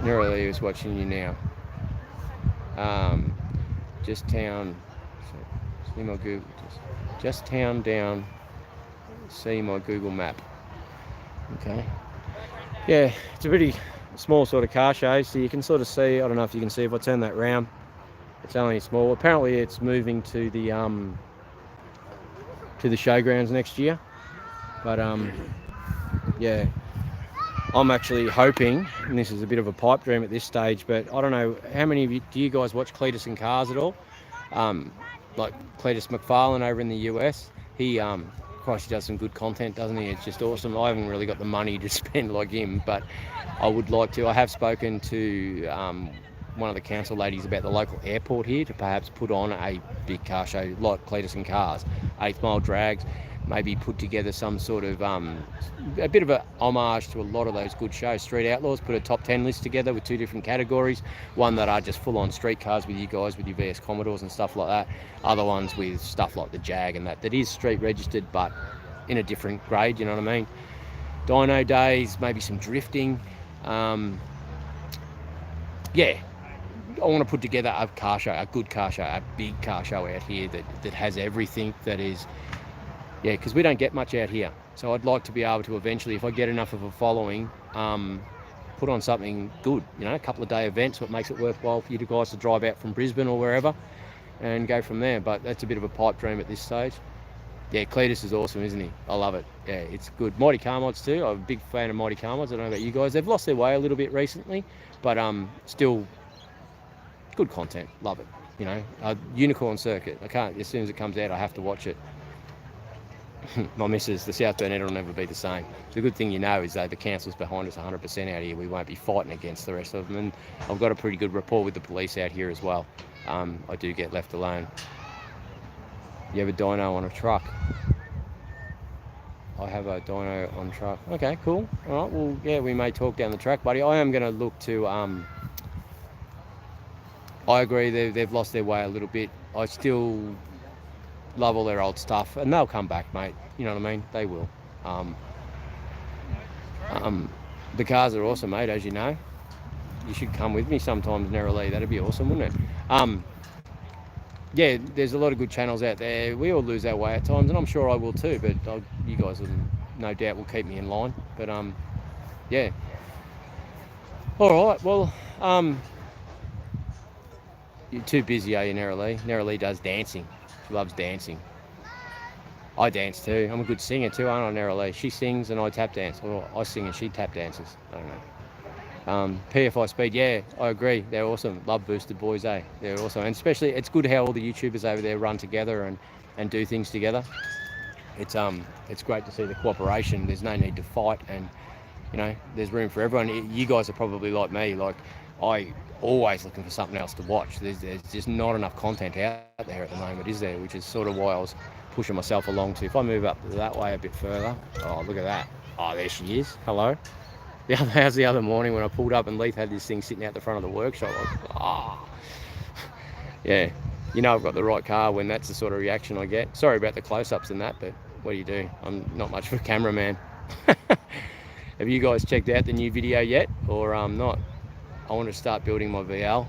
Nerali is watching you now. Just town. See my Google. Just town down. See my Google map. Okay. Yeah, it's a pretty small sort of car show, so you can sort of see. I don't know if you can see if I turn that round. It's only small. Apparently, it's moving to the showgrounds next year. But yeah, I'm actually hoping, and this is a bit of a pipe dream at this stage, but I don't know how many of you do you guys watch Cletus and Cars at all? Like Cletus McFarlane over in the US, he Christ, he does some good content, doesn't he? It's just awesome. I haven't really got the money to spend like him, but I would like to. I have spoken to one of the council ladies about the local airport here to perhaps put on a big car show like Cletus and Cars, 8th Mile Drags, maybe put together some sort of a bit of a homage to a lot of those good shows. Street Outlaws, put a top 10 list together with 2 different categories. One that are just full-on street cars with you guys, with your VS Commodores and stuff like that. Other ones with stuff like the Jag and that is street registered, but in a different grade, you know what I mean? Dyno days, maybe some drifting. Yeah, I want to put together a car show, a good car show, a big car show out here that has everything that is. Yeah, because we don't get much out here. So I'd like to be able to eventually, if I get enough of a following, put on something good, you know, a couple of day events, what makes it worthwhile for you guys to drive out from Brisbane or wherever and go from there. But that's a bit of a pipe dream at this stage. Yeah, Cletus is awesome, isn't he? I love it. Yeah, it's good. Mighty Car Mods too. I'm a big fan of Mighty Car Mods. I don't know about you guys. They've lost their way a little bit recently, but still good content. Love it. You know, Unicorn Circuit. I can't, as soon as it comes out, I have to watch it. My missus, the South Burnett will never be the same. The good thing you know is that the council's behind us 100% out here. We won't be fighting against the rest of them. And I've got a pretty good rapport with the police out here as well. I do get left alone. You have a dyno on a truck? I have a dyno on truck. Okay, cool. All right, well, yeah, we may talk down the track, buddy. I am going to look to... I agree, they've lost their way a little bit. I still... love all their old stuff, and they'll come back, mate. You know what I mean? They will. The cars are awesome, mate, as you know. You should come with me sometimes, Nerali. That'd be awesome, wouldn't it? Yeah, there's a lot of good channels out there. We all lose our way at times, and I'm sure I will too, but you guys will, no doubt will keep me in line. But, yeah. All right, well, you're too busy, are you, Nerali? Nerali does dancing. She loves dancing. I dance too. I'm a good singer too, aren't I, Neroli? She sings and I tap dance. Or I sing and she tap dances. I don't know. PFI Speed, yeah, I agree. They're awesome. Love Boosted Boys, eh? They're awesome. And especially, it's good how all the YouTubers over there run together and do things together. It's great to see the cooperation. There's no need to fight, and you know, there's room for everyone. You guys are probably like me. Like, I always looking for something else to watch. There's just not enough content out there at the moment, is there? Which is sort of why I was pushing myself along to. If I move up that way a bit further, oh, look at that. Oh, there she is. Hello. How's the other morning when I pulled up and Leith had this thing sitting out the front of the workshop? Yeah, you know I've got the right car when that's the sort of reaction I get. Sorry about the close-ups and that, but what do you do? I'm not much of a cameraman. Have you guys checked out the new video yet, or not? I want to start building my VL.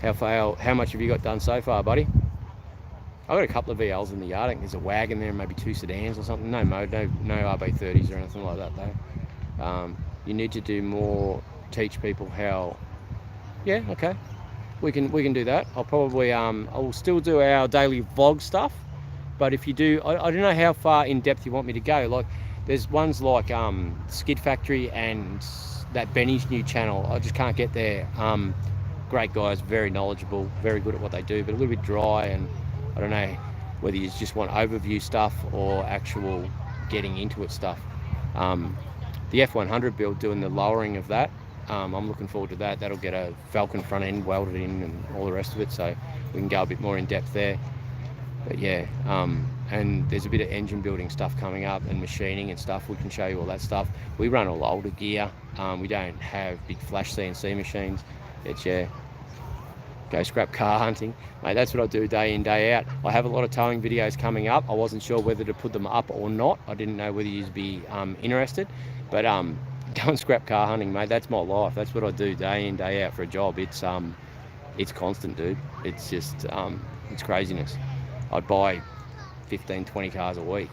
How much have you got done so far, buddy? I've got a couple of VLs in the yard. I think there's a wagon there and maybe 2 sedans or something. No mode, no RB30s or anything like that though. You need to do more, teach people how. Yeah, okay, we can do that. I'll probably I'll still do our daily vlog stuff, but if you do, I don't know how far in depth you want me to go. Like, there's ones like Skid Factory and that Benny's new channel. I just can't get there. Great guys, very knowledgeable, very good at what they do, but a little bit dry, and I don't know whether you just want overview stuff or actual getting into it stuff. The F100 build, doing the lowering of that, I'm looking forward to that. That'll get a Falcon front end welded in and all the rest of it, so we can go a bit more in depth there. But yeah, and there's a bit of engine building stuff coming up and machining and stuff. We can show you all that stuff. We run all older gear. We don't have big flash CNC machines. It's, yeah, go scrap car hunting. Mate, that's what I do day in, day out. I have a lot of towing videos coming up. I wasn't sure whether to put them up or not. I didn't know whether you'd be interested. But go and scrap car hunting, mate. That's my life. That's what I do day in, day out for a job. It's constant, dude. It's just, it's craziness. I'd buy 15, 20 cars a week.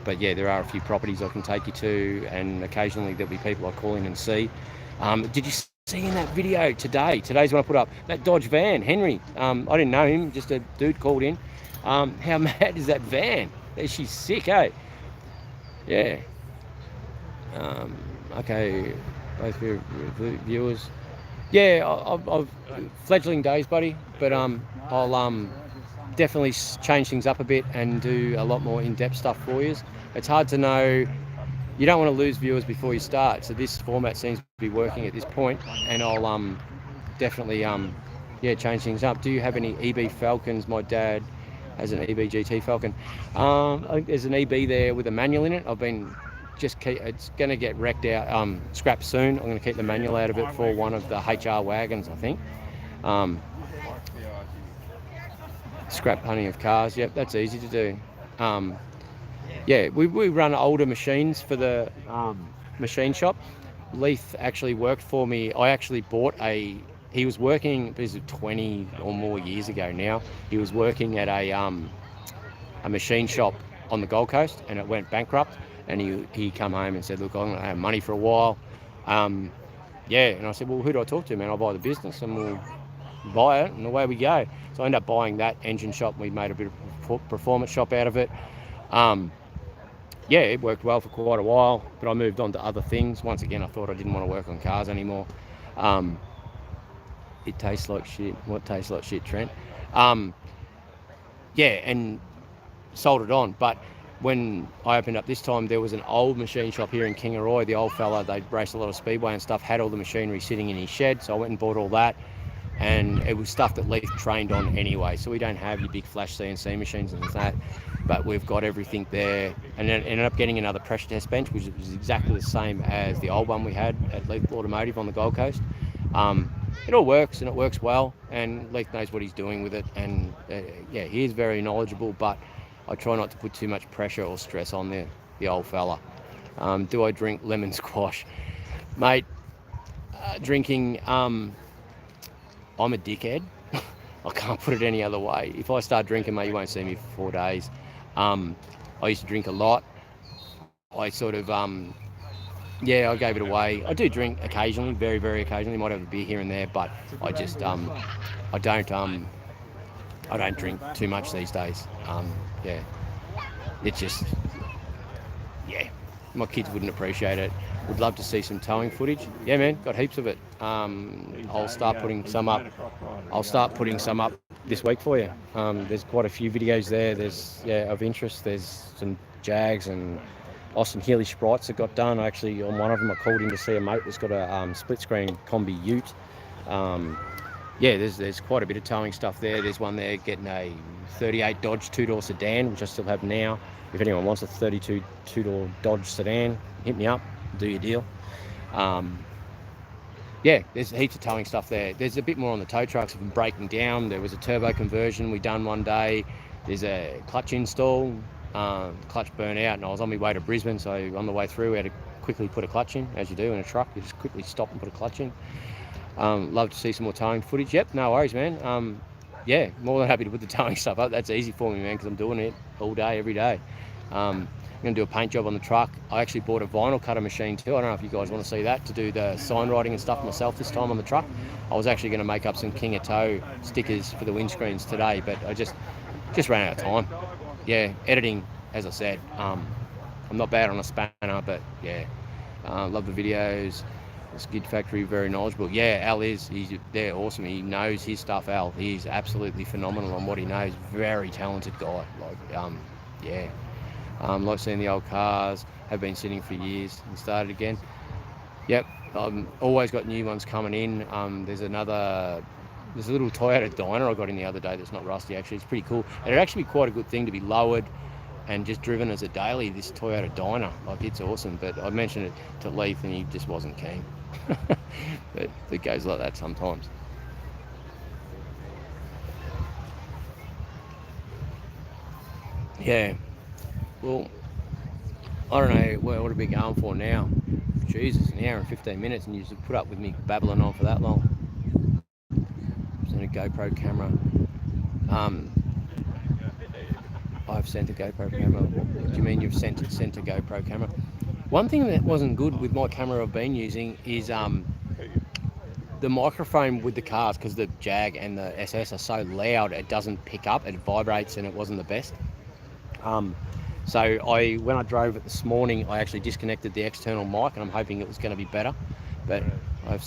But yeah, there are a few properties I can take you to, and occasionally there'll be people I call in and see. Did you see in that video today? Today's when I put up that Dodge van, Henry. I didn't know him, just a dude called in. How mad is that van? She's sick, eh? Yeah. Okay, both viewers. Yeah, I've fledgling days, buddy, but I'll definitely change things up a bit and do a lot more in-depth stuff for you. It's hard to know. You don't want to lose viewers before you start, so this format seems to be working at this point, and I'll definitely yeah, change things up. Do you have any EB Falcons? My dad has an EB GT Falcon. I think there's an EB there with a manual in it. I've been it's going to get wrecked out, scrapped soon. I'm going to keep the manual out of it for one of the HR wagons, I think. Scrap hunting of cars, yep, that's easy to do. Yeah, we run older machines for the machine shop. Leith actually worked for me. I actually bought he was working, this is 20 or more years ago now, he was working at a machine shop on the Gold Coast, and it went bankrupt, and he come home and said, look, I'm going to have money for a while. Yeah, and I said, well, who do I talk to, man? I'll buy the business and we'll buy it, and away we go. So I ended up buying that engine shop. We made a bit of a performance shop out of it. Yeah, it worked well for quite a while, but I moved on to other things. Once again, I thought I didn't want to work on cars anymore. It tastes like shit. What tastes like shit, Trent? Yeah, and sold it on. But when I opened up this time, there was an old machine shop here in Kingaroy. The old fella, they'd raced a lot of speedway and stuff, had all the machinery sitting in his shed. So I went and bought all that. And it was stuff that Leith trained on anyway. So we don't have your big flash CNC machines and that, but we've got everything there. And then ended up getting another pressure test bench, which was exactly the same as the old one we had at Leith Automotive on the Gold Coast. It all works, and it works well, and Leith knows what he's doing with it. And yeah, he is very knowledgeable, but I try not to put too much pressure or stress on the old fella. Do I drink lemon squash? Mate, drinking... I'm a dickhead. I can't put it any other way. If I start drinking, mate, you won't see me for 4 days. I used to drink a lot. I sort of, yeah, I gave it away. I do drink occasionally, very, very occasionally. Might have a beer here and there, but I just, I don't drink too much these days. Yeah. it's just, yeah, my kids wouldn't appreciate it. Would love to see some towing footage. Yeah, man, got heaps of it. I'll start putting some up. I'll start putting some up this week for you. There's quite a few videos there. There's, yeah, of interest. There's some Jags and Austin Healey Sprites that got done. Actually, on one of them, I called in to see a mate that's got a split screen combi ute. Yeah, there's quite a bit of towing stuff there. There's one there getting a 38 Dodge two-door sedan, which I still have now. If anyone wants a 32 two-door Dodge sedan, hit me up, do your deal. Yeah, there's heaps of towing stuff there. There's a bit more on the tow trucks and breaking down. There was a turbo conversion we done one day. There's a clutch install. The clutch burnt out and I was on my way to Brisbane, so on the way through we had to quickly put a clutch in, as you do in a truck. You just quickly stop and put a clutch in. Love to see some more towing footage. Yep, no worries, man. Yeah, more than happy to put the towing stuff up. That's easy for me, man, because I'm doing it all day, every day. I'm going to do a paint job on the truck. I actually bought a vinyl cutter machine too. I don't know if you guys want to see that, to do the sign writing and stuff myself this time on the truck. I was actually going to make up some Kingatow stickers for the windscreens today, but I just ran out of time. Yeah, editing, as I said, I'm not bad on a spanner, but yeah, love the videos. Skid Factory, very knowledgeable. Yeah, Al is. They're awesome. He knows his stuff, Al. He's absolutely phenomenal on what he knows. Very talented guy. Like, yeah. Like seeing the old cars. Have been sitting for years and started again. Yep. Always got new ones coming in. There's a little Toyota Dyna I got in the other day that's not rusty, actually. It's pretty cool. And it'd actually be quite a good thing to be lowered and just driven as a daily, this Toyota Dyna. Like, it's awesome. But I mentioned it to Leith and he just wasn't keen. But it goes like that sometimes. Yeah. Well, I don't know what to be going for now. Jesus, an hour and 15 minutes and you just put up with me babbling on for that long. Sent a GoPro camera. I've sent a GoPro camera. What do you mean you've sent a GoPro camera? One thing that wasn't good with my camera I've been using is the microphone with the cars, because the Jag and the SS are so loud, it doesn't pick up, it vibrates, and it wasn't the best. So when I drove it this morning, I actually disconnected the external mic, and I'm hoping it was going to be better. But have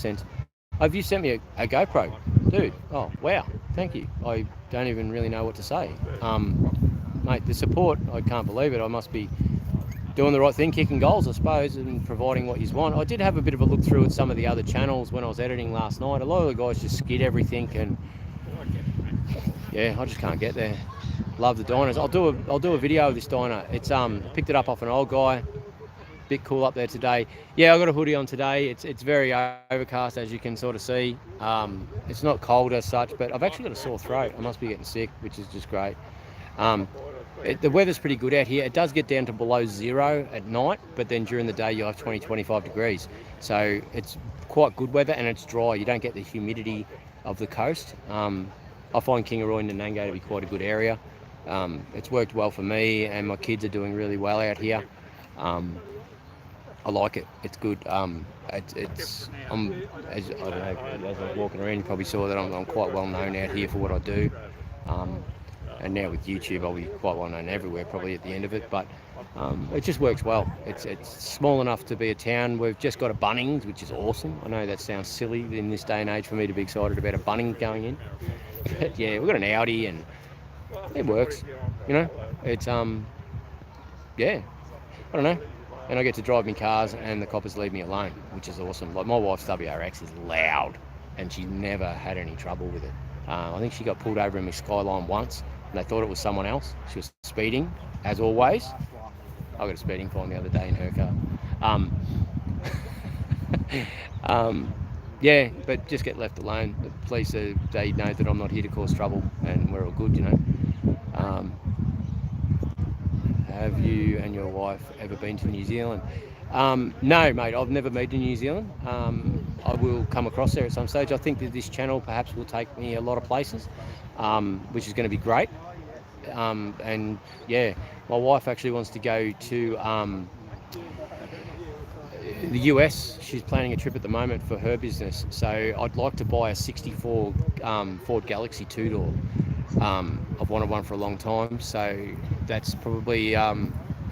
you sent me a GoPro? Dude, oh, wow, thank you. I don't even really know what to say. Mate, the support, I can't believe it. I must be doing the right thing, kicking goals, I suppose, and providing what you want. I did have a bit of a look through at some of the other channels when I was editing last night. A lot of the guys just skid everything, and yeah, I just can't get there. Love the Dynas. I'll do a video of this Dyna. It's picked it up off an old guy. Bit cool up there today. Yeah, I got a hoodie on today. It's very overcast, as you can sort of see. It's not cold as such, but I've actually got a sore throat. I must be getting sick, which is just great. The weather's pretty good out here. It does get down to below 0 at night, but then during the day you'll have 20-25 degrees. So it's quite good weather and it's dry. You don't get the humidity of the coast. I find Kingaroy and Nanango to be quite a good area. It's worked well for me and my kids are doing really well out here. I like it. It's good. As I don't know, as I was walking around, you probably saw that I'm quite well known out here for what I do. And now with YouTube, I'll be quite well known everywhere, probably at the end of it. But it just works well. It's small enough to be a town. We've just got a Bunnings, which is awesome. I know that sounds silly in this day and age for me to be excited about a Bunnings going in. But yeah, we've got an Audi, and it works. You know, it's yeah, I don't know. And I get to drive my cars, and the coppers leave me alone, which is awesome. Like, my wife's WRX is loud, and she's never had any trouble with it. I think she got pulled over in my Skyline once. And they thought it was someone else. She was speeding, as always. I got a speeding fine the other day in her car. Yeah, but just get left alone. The police, they know that I'm not here to cause trouble, and we're all good, you know. Have you and your wife ever been to New Zealand? No, mate, I've never been to New Zealand. I will come across there at some stage. I think that this channel perhaps will take me a lot of places, which is going to be great. And yeah, my wife actually wants to go to the US. She's planning a trip at the moment for her business. So I'd like to buy a 64 Ford Galaxy 2-door. I've wanted one for a long time, so that's probably a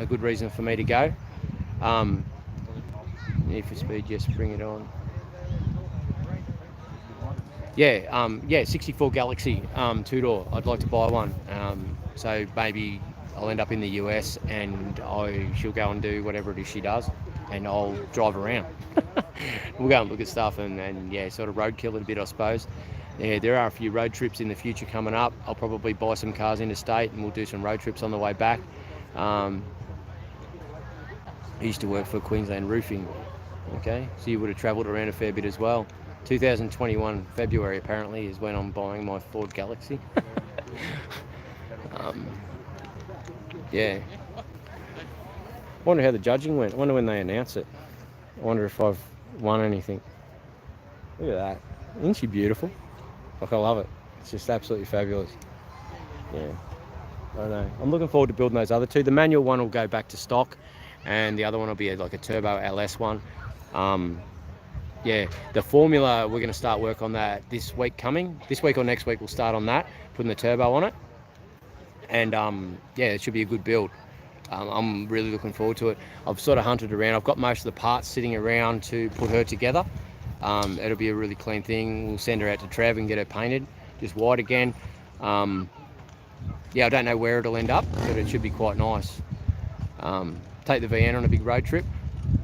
good reason for me to go. Need for speed, just bring it on. Yeah, 64 Galaxy two-door. I'd like to buy one. So maybe I'll end up in the US and she'll go and do whatever it is she does, and I'll drive around. We'll go and look at stuff and yeah, sort of roadkill it a bit, I suppose. Yeah, there are a few road trips in the future coming up. I'll probably buy some cars interstate and we'll do some road trips on the way back. I used to work for Queensland Roofing. Okay, so you would have travelled around a fair bit as well. 2021 February apparently is when I'm buying my Ford Galaxy. Yeah. Wonder how the judging went. Wonder when they announce it. I wonder if I've won anything. Look at that. Isn't she beautiful? Like, I love it. It's just absolutely fabulous. Yeah. I don't know. I'm looking forward to building those other two. The manual one will go back to stock, and the other one will be like a turbo LS one. Yeah, the formula, we're going to start work on that this week coming. This week or next week we'll start on that, putting the turbo on it. And yeah, it should be a good build. I'm really looking forward to it. I've sort of hunted around. I've got most of the parts sitting around to put her together. It'll be a really clean thing. We'll send her out to Trav and get her painted, just white again. Yeah, I don't know where it'll end up, but it should be quite nice. Take the VN on a big road trip.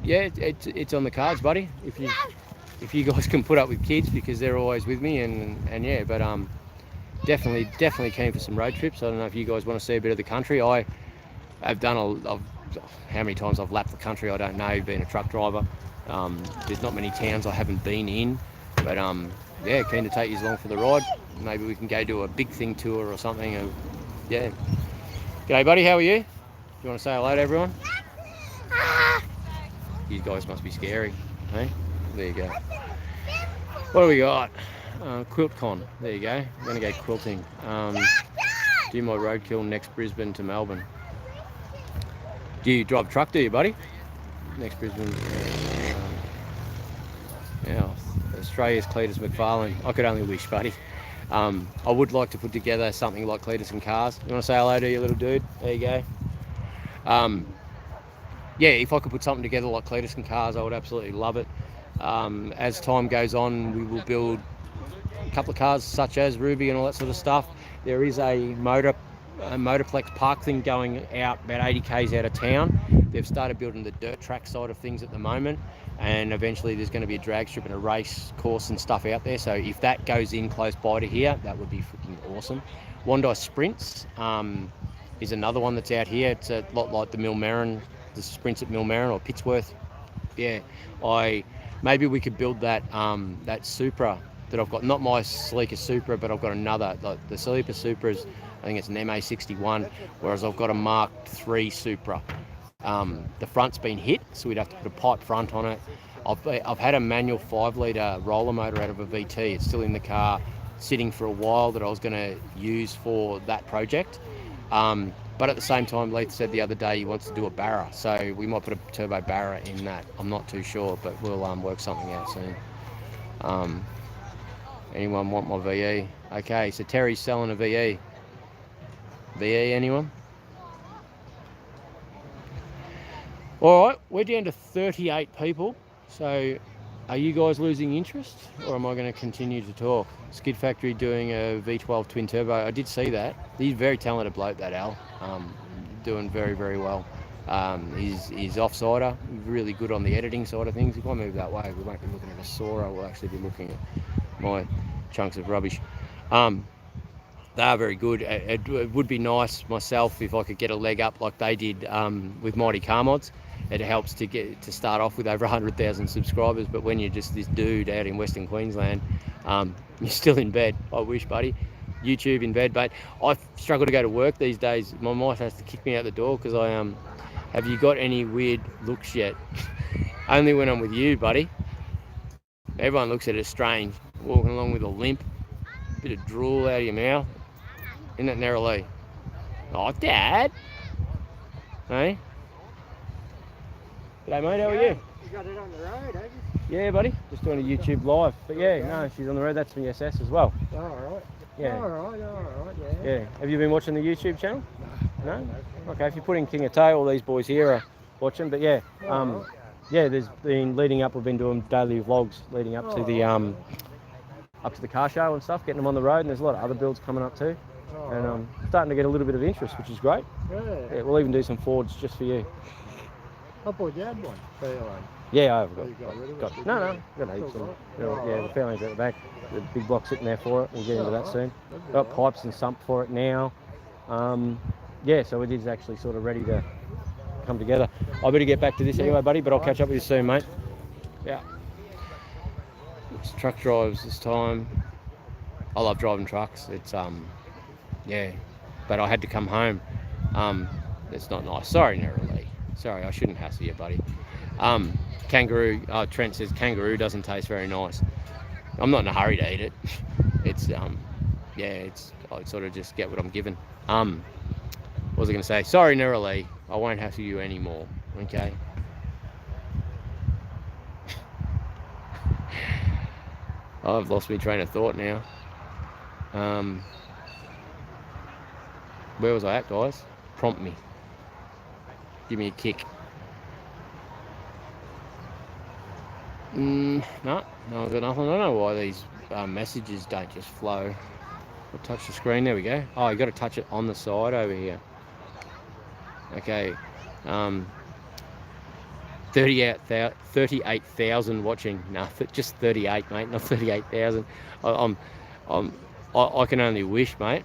Yeah, it's on the cards, buddy. If you guys can put up with kids, because they're always with me, and yeah, but definitely keen for some road trips. I don't know if you guys want to see a bit of the country. I've done how many times I've lapped the country, I don't know, being a truck driver. There's not many towns I haven't been in, but yeah, keen to take you along for the ride. Maybe we can go do a big thing tour or something. Yeah. G'day, buddy, how are you? You want to say hello to everyone? You guys must be scary, hey? There you go. What do we got? QuiltCon. There you go. I'm going to go quilting. Do my roadkill next Brisbane to Melbourne. Do you drive a truck, do you, buddy? Next Brisbane. Yeah, Australia's Cletus McFarlane. I could only wish, buddy. I would like to put together something like Cletus and Cars. You want to say hello to your little dude? There you go. Yeah, if I could put something together like Cletus and Cars, I would absolutely love it. As time goes on, we will build a couple of cars such as Ruby and all that sort of stuff. There is a motorplex park thing going out about 80 k's out of town. They've started building the dirt track side of things at the moment, and eventually there's going to be a drag strip and a race course and stuff out there. So if that goes in close by to here, that would be freaking awesome. Wandai Sprints is another one that's out here. It's a lot like the Millmerran, the Sprints at Millmerran or Pittsworth. Yeah, maybe we could build that that Supra that I've got, not my sleeker Supra, but I've got another, like the sleeper Supra's, I think it's an MA61, whereas I've got a Mark III Supra. The front's been hit, so we'd have to put a pipe front on it. I've had a manual 5-litre roller motor out of a VT. It's still in the car, sitting for a while, that I was going to use for that project. But at the same time, Leith said the other day he wants to do a Barra, so we might put a turbo Barra in that. I'm not too sure, but we'll work something out soon. Anyone want my VE? Okay, so Terry's selling a VE. VE, anyone? All right, we're down to 38 people. So are you guys losing interest, or am I going to continue to talk? Skid Factory doing a V12 twin turbo. I did see that. He's a very talented bloke, that Al. Doing very, very well. He's off-sider, really good on the editing side of things. If I move that way, we won't be looking at a Sora, we'll actually be looking at my chunks of rubbish. They are very good. It would be nice myself if I could get a leg up like they did with Mighty Car Mods. It helps to start off with over 100,000 subscribers, but when you're just this dude out in Western Queensland, you're still in bed. I wish, buddy. YouTube in bed, but I struggle to go to work these days. My wife has to kick me out the door because I have you got any weird looks yet? Only when I'm with you, buddy. Everyone looks at it strange, walking along with a limp, a bit of drool out of your mouth. Isn't that narrowly? Oh, Dad. Hey? G'day, mate, how are you? You got it on the road, have you? Yeah, buddy. Just doing a YouTube live. But yeah, no, she's on the road. That's VNSS as well. All right. Yeah. All right, yeah. Yeah. Have you been watching the YouTube channel? No? Okay, if you put in Kingatow, all these boys here are watching. But yeah, yeah, there's been leading up, we've been doing daily vlogs leading up to the car show and stuff, getting them on the road, and there's a lot of other builds coming up too. And starting to get a little bit of interest, which is great. Yeah, we'll even do some Fords just for you. I thought you had one. Yeah, I've got. You got rid of got it? no, got heaps of them. Yeah, the fairlane's at the back. The big block sitting there for it. We'll get into that soon. Got pipes and sump for it now. Yeah, so it is actually sort of ready to come together. I better get back to this anyway, buddy, but I'll catch up with you soon, mate. Yeah. It's truck drives this time. I love driving trucks. It's yeah, but I had to come home. It's not nice. Sorry, Narrowly. Sorry, I shouldn't hassle you, buddy. Kangaroo. Trent says kangaroo doesn't taste very nice. I'm not in a hurry to eat it. It's yeah, it's I sort of just get what I'm given. What was I going to say? Sorry, Narrowly. I won't hassle you anymore. Okay. I've lost my train of thought now. Where was I at, guys? Prompt me. Give me a kick. No, I've got nothing. I don't know why these messages don't just flow. I'll touch the screen. There we go. Oh, you got to touch it on the side over here. Okay. 38,000 watching. No, just 38, mate. Not 38,000. I can only wish, mate.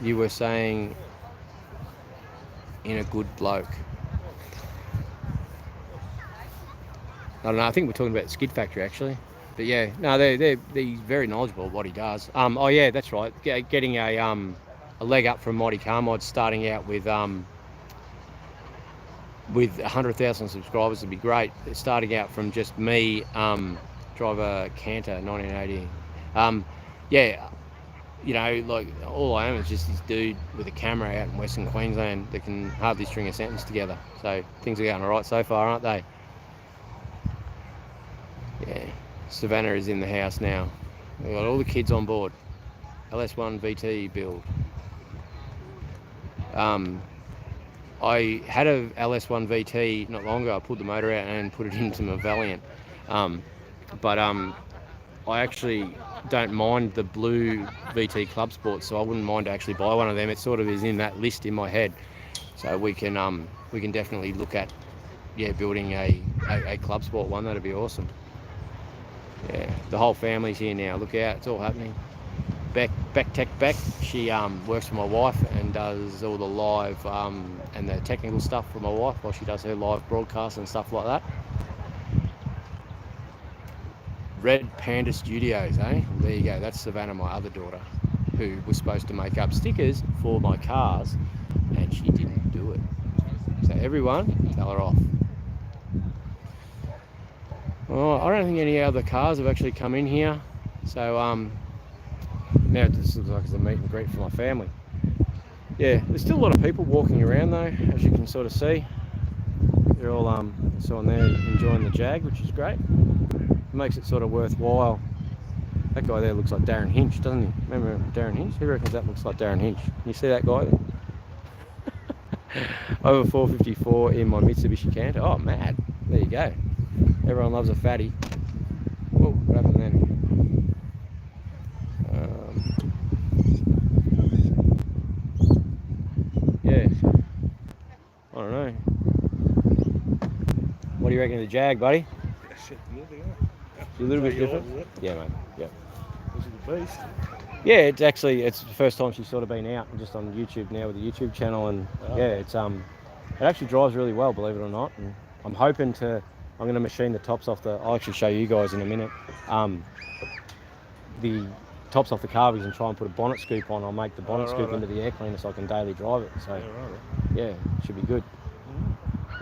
You were saying in a good bloke. I don't know. I think we're talking about the skid factory actually. But yeah, no, they're very knowledgeable of what he does. Oh yeah, that's right. Getting a leg up from Mighty Car Mods, starting out with 100,000 subscribers would be great. Starting out from just me, driver Canter 1980. Yeah, you know, like all I am is just this dude with a camera out in Western Queensland that can hardly string a sentence together. So things are going all right so far, aren't they? Yeah. Savannah is in the house now. We've got all the kids on board. LS1 VT build. I had a LS1 VT not long ago. I pulled the motor out and put it into my Valiant. But I actually don't mind the blue VT Club Sport, so I wouldn't mind to actually buy one of them. It sort of is in that list in my head. So we can definitely look at building a Club Sport one. That'd be awesome. Yeah, the whole family's here now. Look out, it's all happening. Beck, she works for my wife and does all the live and the technical stuff for my wife while she does her live broadcasts and stuff like that. Red Panda Studios, eh? There you go, that's Savannah, my other daughter, who was supposed to make up stickers for my cars and she didn't do it. So everyone, tell her off. Well, I don't think any other cars have actually come in here. So now this looks like it's a meet and greet for my family. Yeah, there's still a lot of people walking around though, as you can sort of see. They're all so on there enjoying the Jag, which is great. It makes it sort of worthwhile. That guy there looks like Darren Hinch, doesn't he? Remember Darren Hinch? Who reckons that looks like Darren Hinch? You see that guy there? Over 454 in my Mitsubishi Canter. Oh, mad. There you go. Everyone loves a fatty. Oh, what happened then? Yeah. I don't know. What do you reckon of the Jag, buddy? It's a little bit different? Yeah, mate. Yeah. This is the beast. Yeah, it's the first time she's sort of been out and just on YouTube now with the YouTube channel, and yeah, it actually drives really well, believe it or not. And I'm hoping I'm going to machine the tops off I'll actually show you guys in a minute. The tops off the carvings and try and put a bonnet scoop on. I'll make the bonnet scoop into the air cleaner so I can daily drive it. So yeah, it should be good.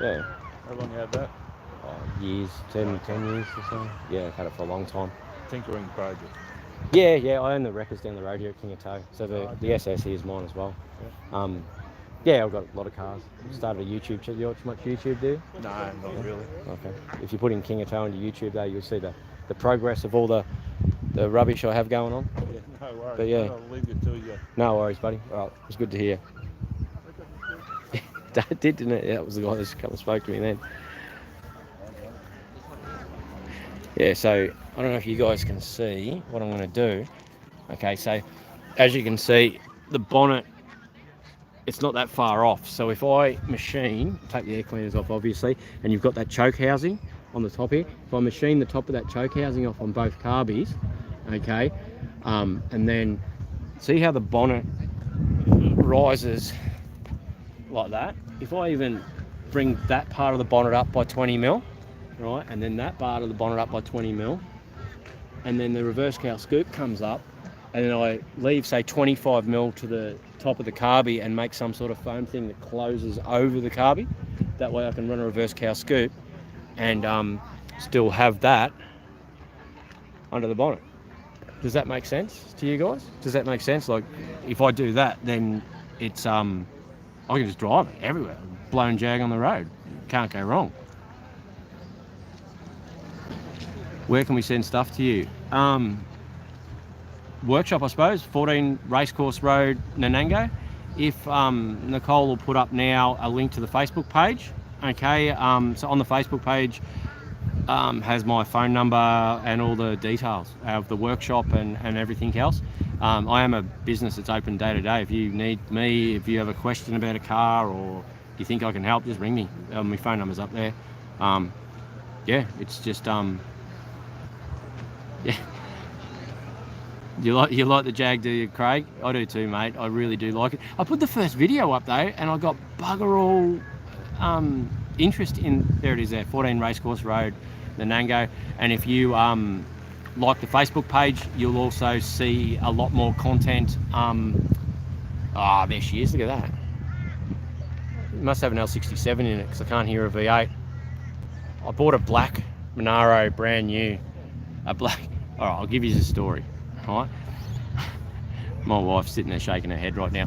Yeah. How long you had that? Years, 10 years or so. Yeah, I've had it for a long time. Tinkering project. Yeah, I own the records down the road here at Kingatow. So the SS here is mine as well. Yeah, I've got a lot of cars. Started a YouTube channel. You watch much YouTube, do you? No, not really. Okay. If you put in Kingatow into YouTube though, you'll see the progress of all the rubbish I have going on. Yeah, no worries. But yeah. I'll leave you to you. No worries, buddy. All right, it was good to hear. It did, didn't it? Yeah, it was the guy that just come and spoke to me then. Yeah, so I don't know if you guys can see what I'm going to do. Okay, so as you can see, the bonnet, it's not that far off. So if I machine, take the air cleaners off obviously, and you've got that choke housing on the top here, if I machine the top of that choke housing off on both carbies, okay, and then see how the bonnet rises like that. If I even bring that part of the bonnet up by 20 mil, right, and then that part of the bonnet up by 20 mil, and then the reverse cowl scoop comes up, and then I leave say 25 mil to the top of the carby and make some sort of foam thing that closes over the carby. That way I can run a reverse cowl scoop and still have that under the bonnet. Does that make sense to you guys? Does that make sense? Like if I do that, then it's I can just drive it everywhere, blown Jag on the road. Can't go wrong. Where can we send stuff to you? Workshop, I suppose, 14 Racecourse Road, Nanango. If Nicole will put up now a link to the Facebook page. Okay, so on the Facebook page has my phone number and all the details of the workshop and everything else. I am a business that's open day to day. If you need me, if you have a question about a car or you think I can help, just ring me. My phone number's up there. Yeah, it's just yeah. You like the Jag, do you, Craig? I do too, mate. I really do like it. I put the first video up though, and I got bugger all interest in. There it is, there, 14 Racecourse Road, Nanango. And if you like the Facebook page, you'll also see a lot more content. There she is. Look at that. It must have an L67 in it because I can't hear a V8. I bought a black Monaro, brand new. A black. All right, I'll give you the story. All right. My wife's sitting there shaking her head right now.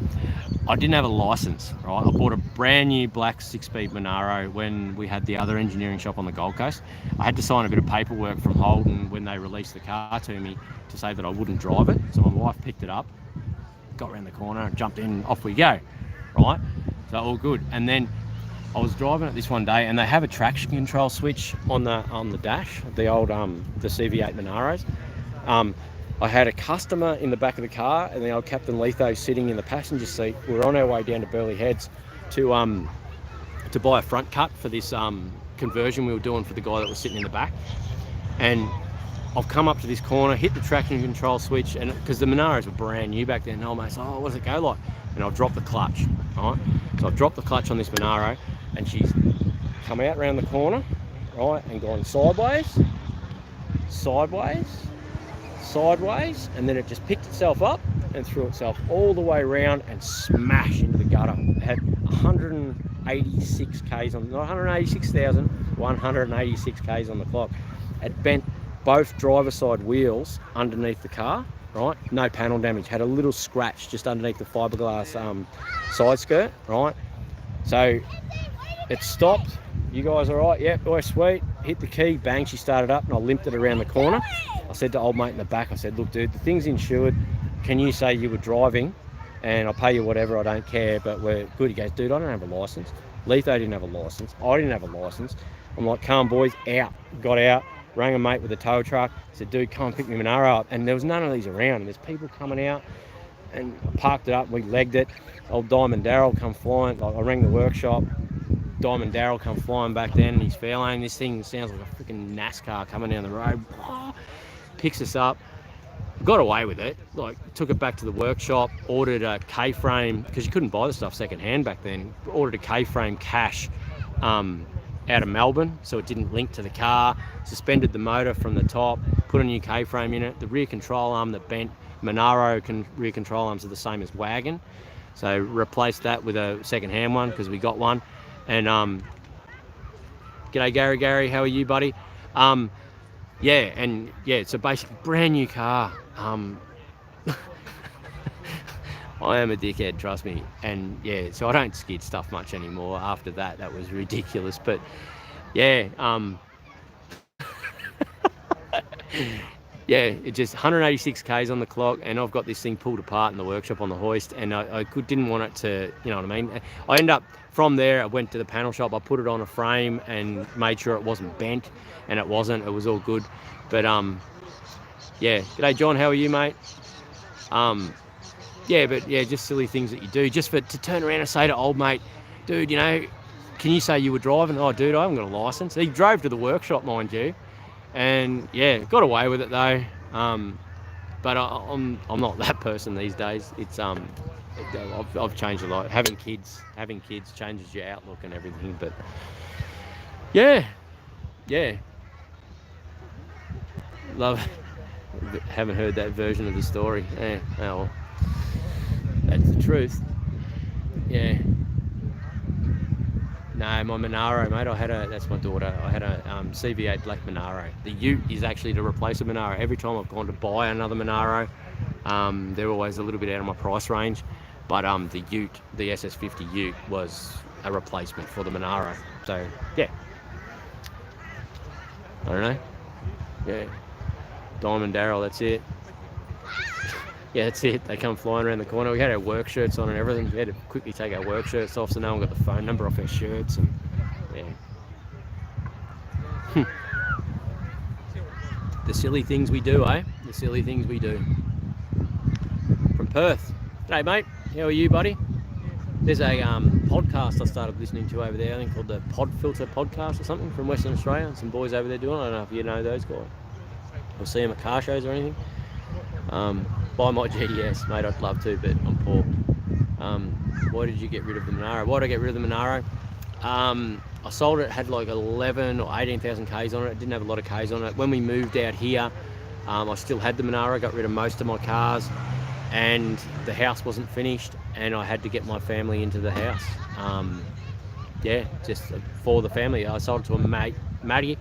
I didn't have a license, right? I bought a brand new black 6-speed Monaro when we had the other engineering shop on the Gold Coast. I had to sign a bit of paperwork from Holden when they released the car to me to say that I wouldn't drive it. So my wife picked it up, got around the corner, and jumped in, off we go, right? So all good. And then I was driving it this one day, and they have a traction control switch on the dash, the old the CV8 Monaros. I had a customer in the back of the car, and the old Captain Letho sitting in the passenger seat. We were on our way down to Burleigh Heads to buy a front cut for this conversion we were doing for the guy that was sitting in the back. And I've come up to this corner, hit the traction control switch, and because the Monaros were brand new back then, and old mate's like, oh, what does it go like? And I've dropped the clutch, right? So I've dropped the clutch on this Monaro, and she's come out around the corner, right, and gone sideways, and then it just picked itself up and threw itself all the way around and smashed into the gutter. It had 186 k's on, not 186,000, 186 k's on the clock. It bent both driver side wheels underneath the car, right? No panel damage. Had a little scratch just underneath the fiberglass side skirt, right? So it stopped. You guys all right? Yep, boy, sweet. Hit the key, bang, she started up, and I limped it around the corner. I said to old mate in the back, I said, look, dude, the thing's insured. Can you say you were driving? And I'll pay you whatever, I don't care, but we're good. He goes, dude, I don't have a license. Letho didn't have a license. I didn't have a license. I'm like, calm, boys, out. Got out, rang a mate with a tow truck. Said, dude, come and pick me Monaro up. And there was none of these around. And there's people coming out, and I parked it up, we legged it. Old Diamond Darryl come flying. I rang the workshop. Diamond Darryl come flying back then, and he's failing. This thing sounds like a freaking NASCAR coming down the road. Picks us up, got away with it. Like, took it back to the workshop, ordered a K-frame, because you couldn't buy the stuff second hand back then. Ordered a K-frame cash out of Melbourne, so it didn't link to the car. Suspended the motor from the top, put a new K-frame in it. The rear control arm that bent, Monaro rear control arms are the same as Wagon, so replaced that with a second hand one because we got one. And g'day Gary, how are you, buddy? yeah, and yeah, so basically brand new car. I am a dickhead, trust me. And yeah, so I don't skid stuff much anymore. After that, that was ridiculous. But yeah, yeah, it just 186 k's on the clock, and I've got this thing pulled apart in the workshop on the hoist, and didn't want it to, you know what I mean. I end up from there. I went to the panel shop. I put it on a frame and made sure it wasn't bent, and it wasn't. It was all good. But yeah. G'day, John. How are you, mate? Yeah, but yeah, just silly things that you do, just to turn around and say to old mate, dude, you know, can you say you were driving? Oh, dude, I haven't got a license. He drove to the workshop, mind you. And yeah, got away with it though. But I'm not that person these days. It's I've changed a lot. Having kids changes your outlook and everything. But yeah, love. Haven't heard that version of the story. Yeah, well, that's the truth. Yeah. No, my Monaro, mate, that's my daughter, I had a CV8 black Monaro. The Ute is actually to replace a Monaro. Every time I've gone to buy another Monaro, they're always a little bit out of my price range. But the Ute, the SS50 Ute, was a replacement for the Monaro. So, yeah. I don't know. Yeah. Diamond Darrell, that's it. Yeah, that's it. They come flying around the corner. We had our work shirts on and everything. We had to quickly take our work shirts off, so no one got the phone number off our shirts. And yeah, the silly things we do, eh? The silly things we do. From Perth. G'day, mate. How are you, buddy? There's a podcast I started listening to over there, I think called the Pod Filter Podcast or something, from Western Australia. Some boys over there doing it. I don't know if you know those guys or see them at car shows or anything. Buy my GDS, mate, I'd love to, but I'm poor. Why did you get rid of the Monaro? Why did I get rid of the Monaro? I sold it, had like 11 or 18,000 Ks on it. It didn't have a lot of Ks on it. When we moved out here, I still had the Monaro, got rid of most of my cars, and the house wasn't finished, and I had to get my family into the house. Yeah, just for the family. I sold it to a mate, Matty,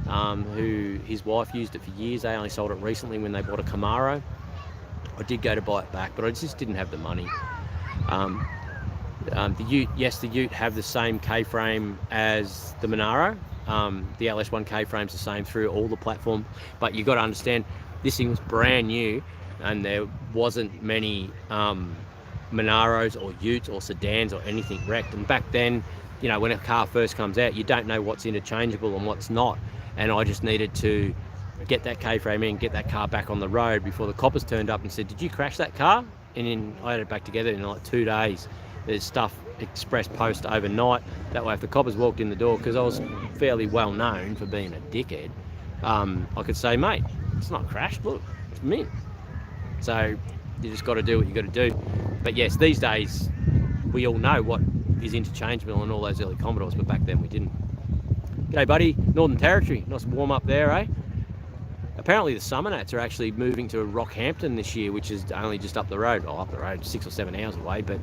who his wife used it for years. They only sold it recently when they bought a Camaro. I did go to buy it back, but I just didn't have the money. The Ute, yes, the Ute have the same K-frame as the Monaro. The LS1 K-frame's the same through all the platform, but you got to understand, this thing was brand new, and there wasn't many Monaros or Utes or sedans or anything wrecked. And back then, you know, when a car first comes out, you don't know what's interchangeable and what's not. And I just needed to get that K-frame in, get that car back on the road before the coppers turned up and said, did you crash that car? And then I had it back together in like 2 days. There's stuff express post overnight. That way if the coppers walked in the door, because I was fairly well known for being a dickhead, I could say, mate, it's not crashed, look, it's mint. So you just got to do what you got to do. But yes, these days we all know what is interchangeable on all those early Commodores, but back then we didn't. G'day buddy, Northern Territory, nice warm up there, eh? Apparently the Summernats are actually moving to Rockhampton this year, which is only just up the road. Oh, up the road, 6 or 7 hours away. But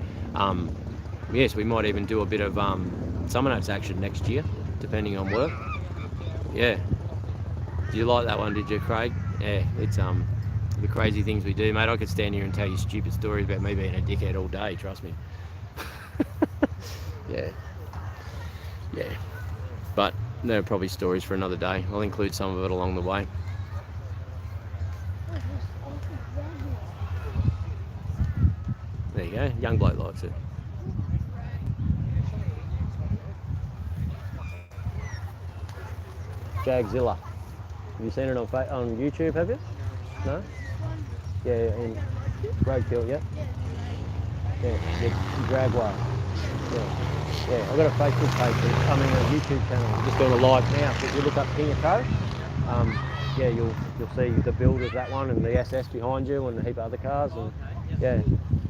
yes, we might even do a bit of Summernats action next year, depending on work. Yeah. Did you like that one, did you, Craig? Yeah, it's the crazy things we do, mate. I could stand here and tell you stupid stories about me being a dickhead all day, trust me. Yeah. But there are probably stories for another day. I'll include some of it along the way. There you go, young bloke likes it. Jagzilla. Have you seen it on YouTube, have you? No? Yeah, in Roadkill, yeah? Yeah, Jaguar. Yeah, I've got a Facebook page, a YouTube channel. I'm just doing a live now. So if you look up Kingatow, yeah, you'll see the build of that one and the SS behind you and a heap of other cars, and yeah,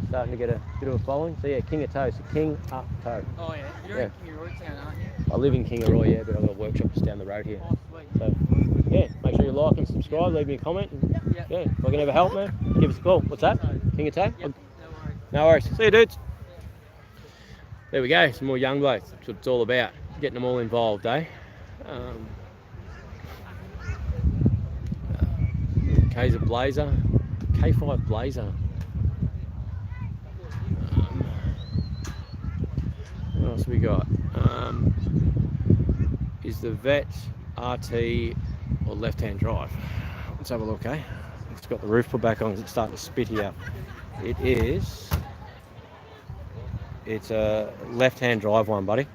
starting to get a bit of a following. So yeah, Kingatow, so Kingatow. Oh yeah, you're in Kingaroy town, aren't you? I live in Kingaroy, yeah, but I've got a workshop just down the road here. Oh, sweet. So yeah, make sure you like and subscribe, leave me a comment. And, Yep. yeah, if I can ever help, man, give us a call. What's that? Kingatow? Yep. No worries. See you, dudes. There we go, some more young blokes. That's what it's all about, getting them all involved, eh? Okay, a Blazer, K5 Blazer. What else we got? Is the Vet RT or left-hand drive? Let's have a look, eh? It's got the roof put back on because it's starting to spit here. It is. It's a left-hand drive one, buddy.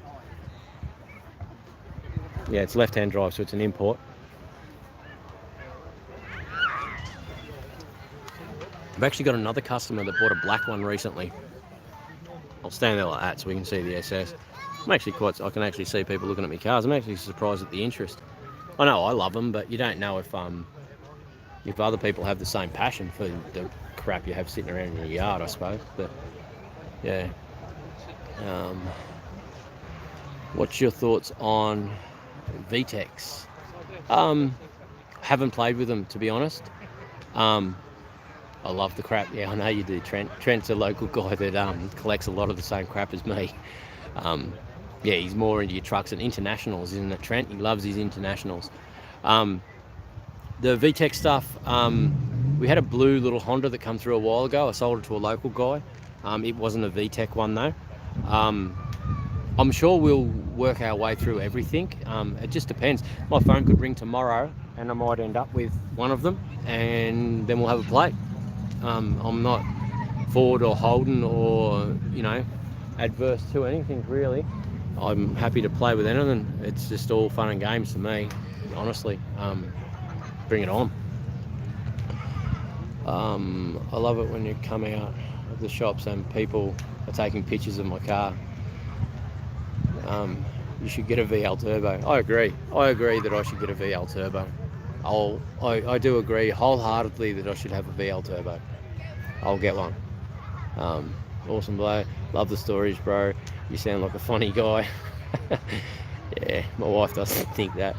Yeah, it's left-hand drive, so it's an import. I've actually got another customer that bought a black one recently. I'll stand there like that so we can see the SS. I'm actually I can actually see people looking at my cars. I'm actually surprised at the interest. I know I love them, but you don't know if other people have the same passion for the crap you have sitting around in your yard, I suppose. But yeah. What's your thoughts on VTECs? Haven't played with them, to be honest. I love the crap. Yeah, I know you do, Trent. Trent's a local guy that collects a lot of the same crap as me. Yeah, he's more into your trucks and internationals, isn't it, Trent? He loves his internationals. The VTEC stuff, we had a blue little Honda that come through a while ago. I sold it to a local guy. It wasn't a VTEC one though. I'm sure we'll work our way through everything. It just depends. My phone could ring tomorrow and I might end up with one of them and then we'll have a play. I'm not Ford or Holden or, you know, adverse to anything really. I'm happy to play with anything. It's just all fun and games to me, honestly. Bring it on. I love it when you come out of the shops and people are taking pictures of my car. You should get a VL turbo. I agree that I should get a VL turbo. I do agree wholeheartedly that I should have a VL turbo. I'll get one. Awesome blow. Love the stories, bro. You sound like a funny guy. Yeah, my wife doesn't think that.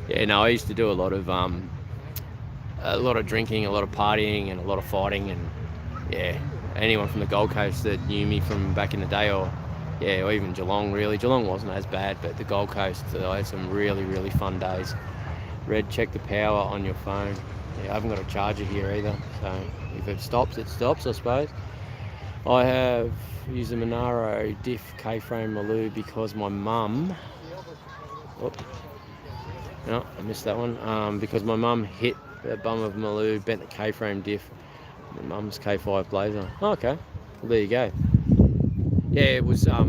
Yeah, no, I used to do a lot of drinking, a lot of partying, and a lot of fighting, and yeah, anyone from the Gold Coast that knew me from back in the day, or even Geelong, really. Geelong wasn't as bad, but the Gold Coast, I had some really, really fun days. Red, check the power on your phone. Yeah, I haven't got a charger here either, so if it stops, I suppose. I have used a Monaro diff K-frame Maloo because my mum... Oh, no, I missed that one. Because my mum hit the bum of Maloo, bent the K-frame diff. My mum's K5 Blazer. Oh, okay, well, there you go. Yeah, it was a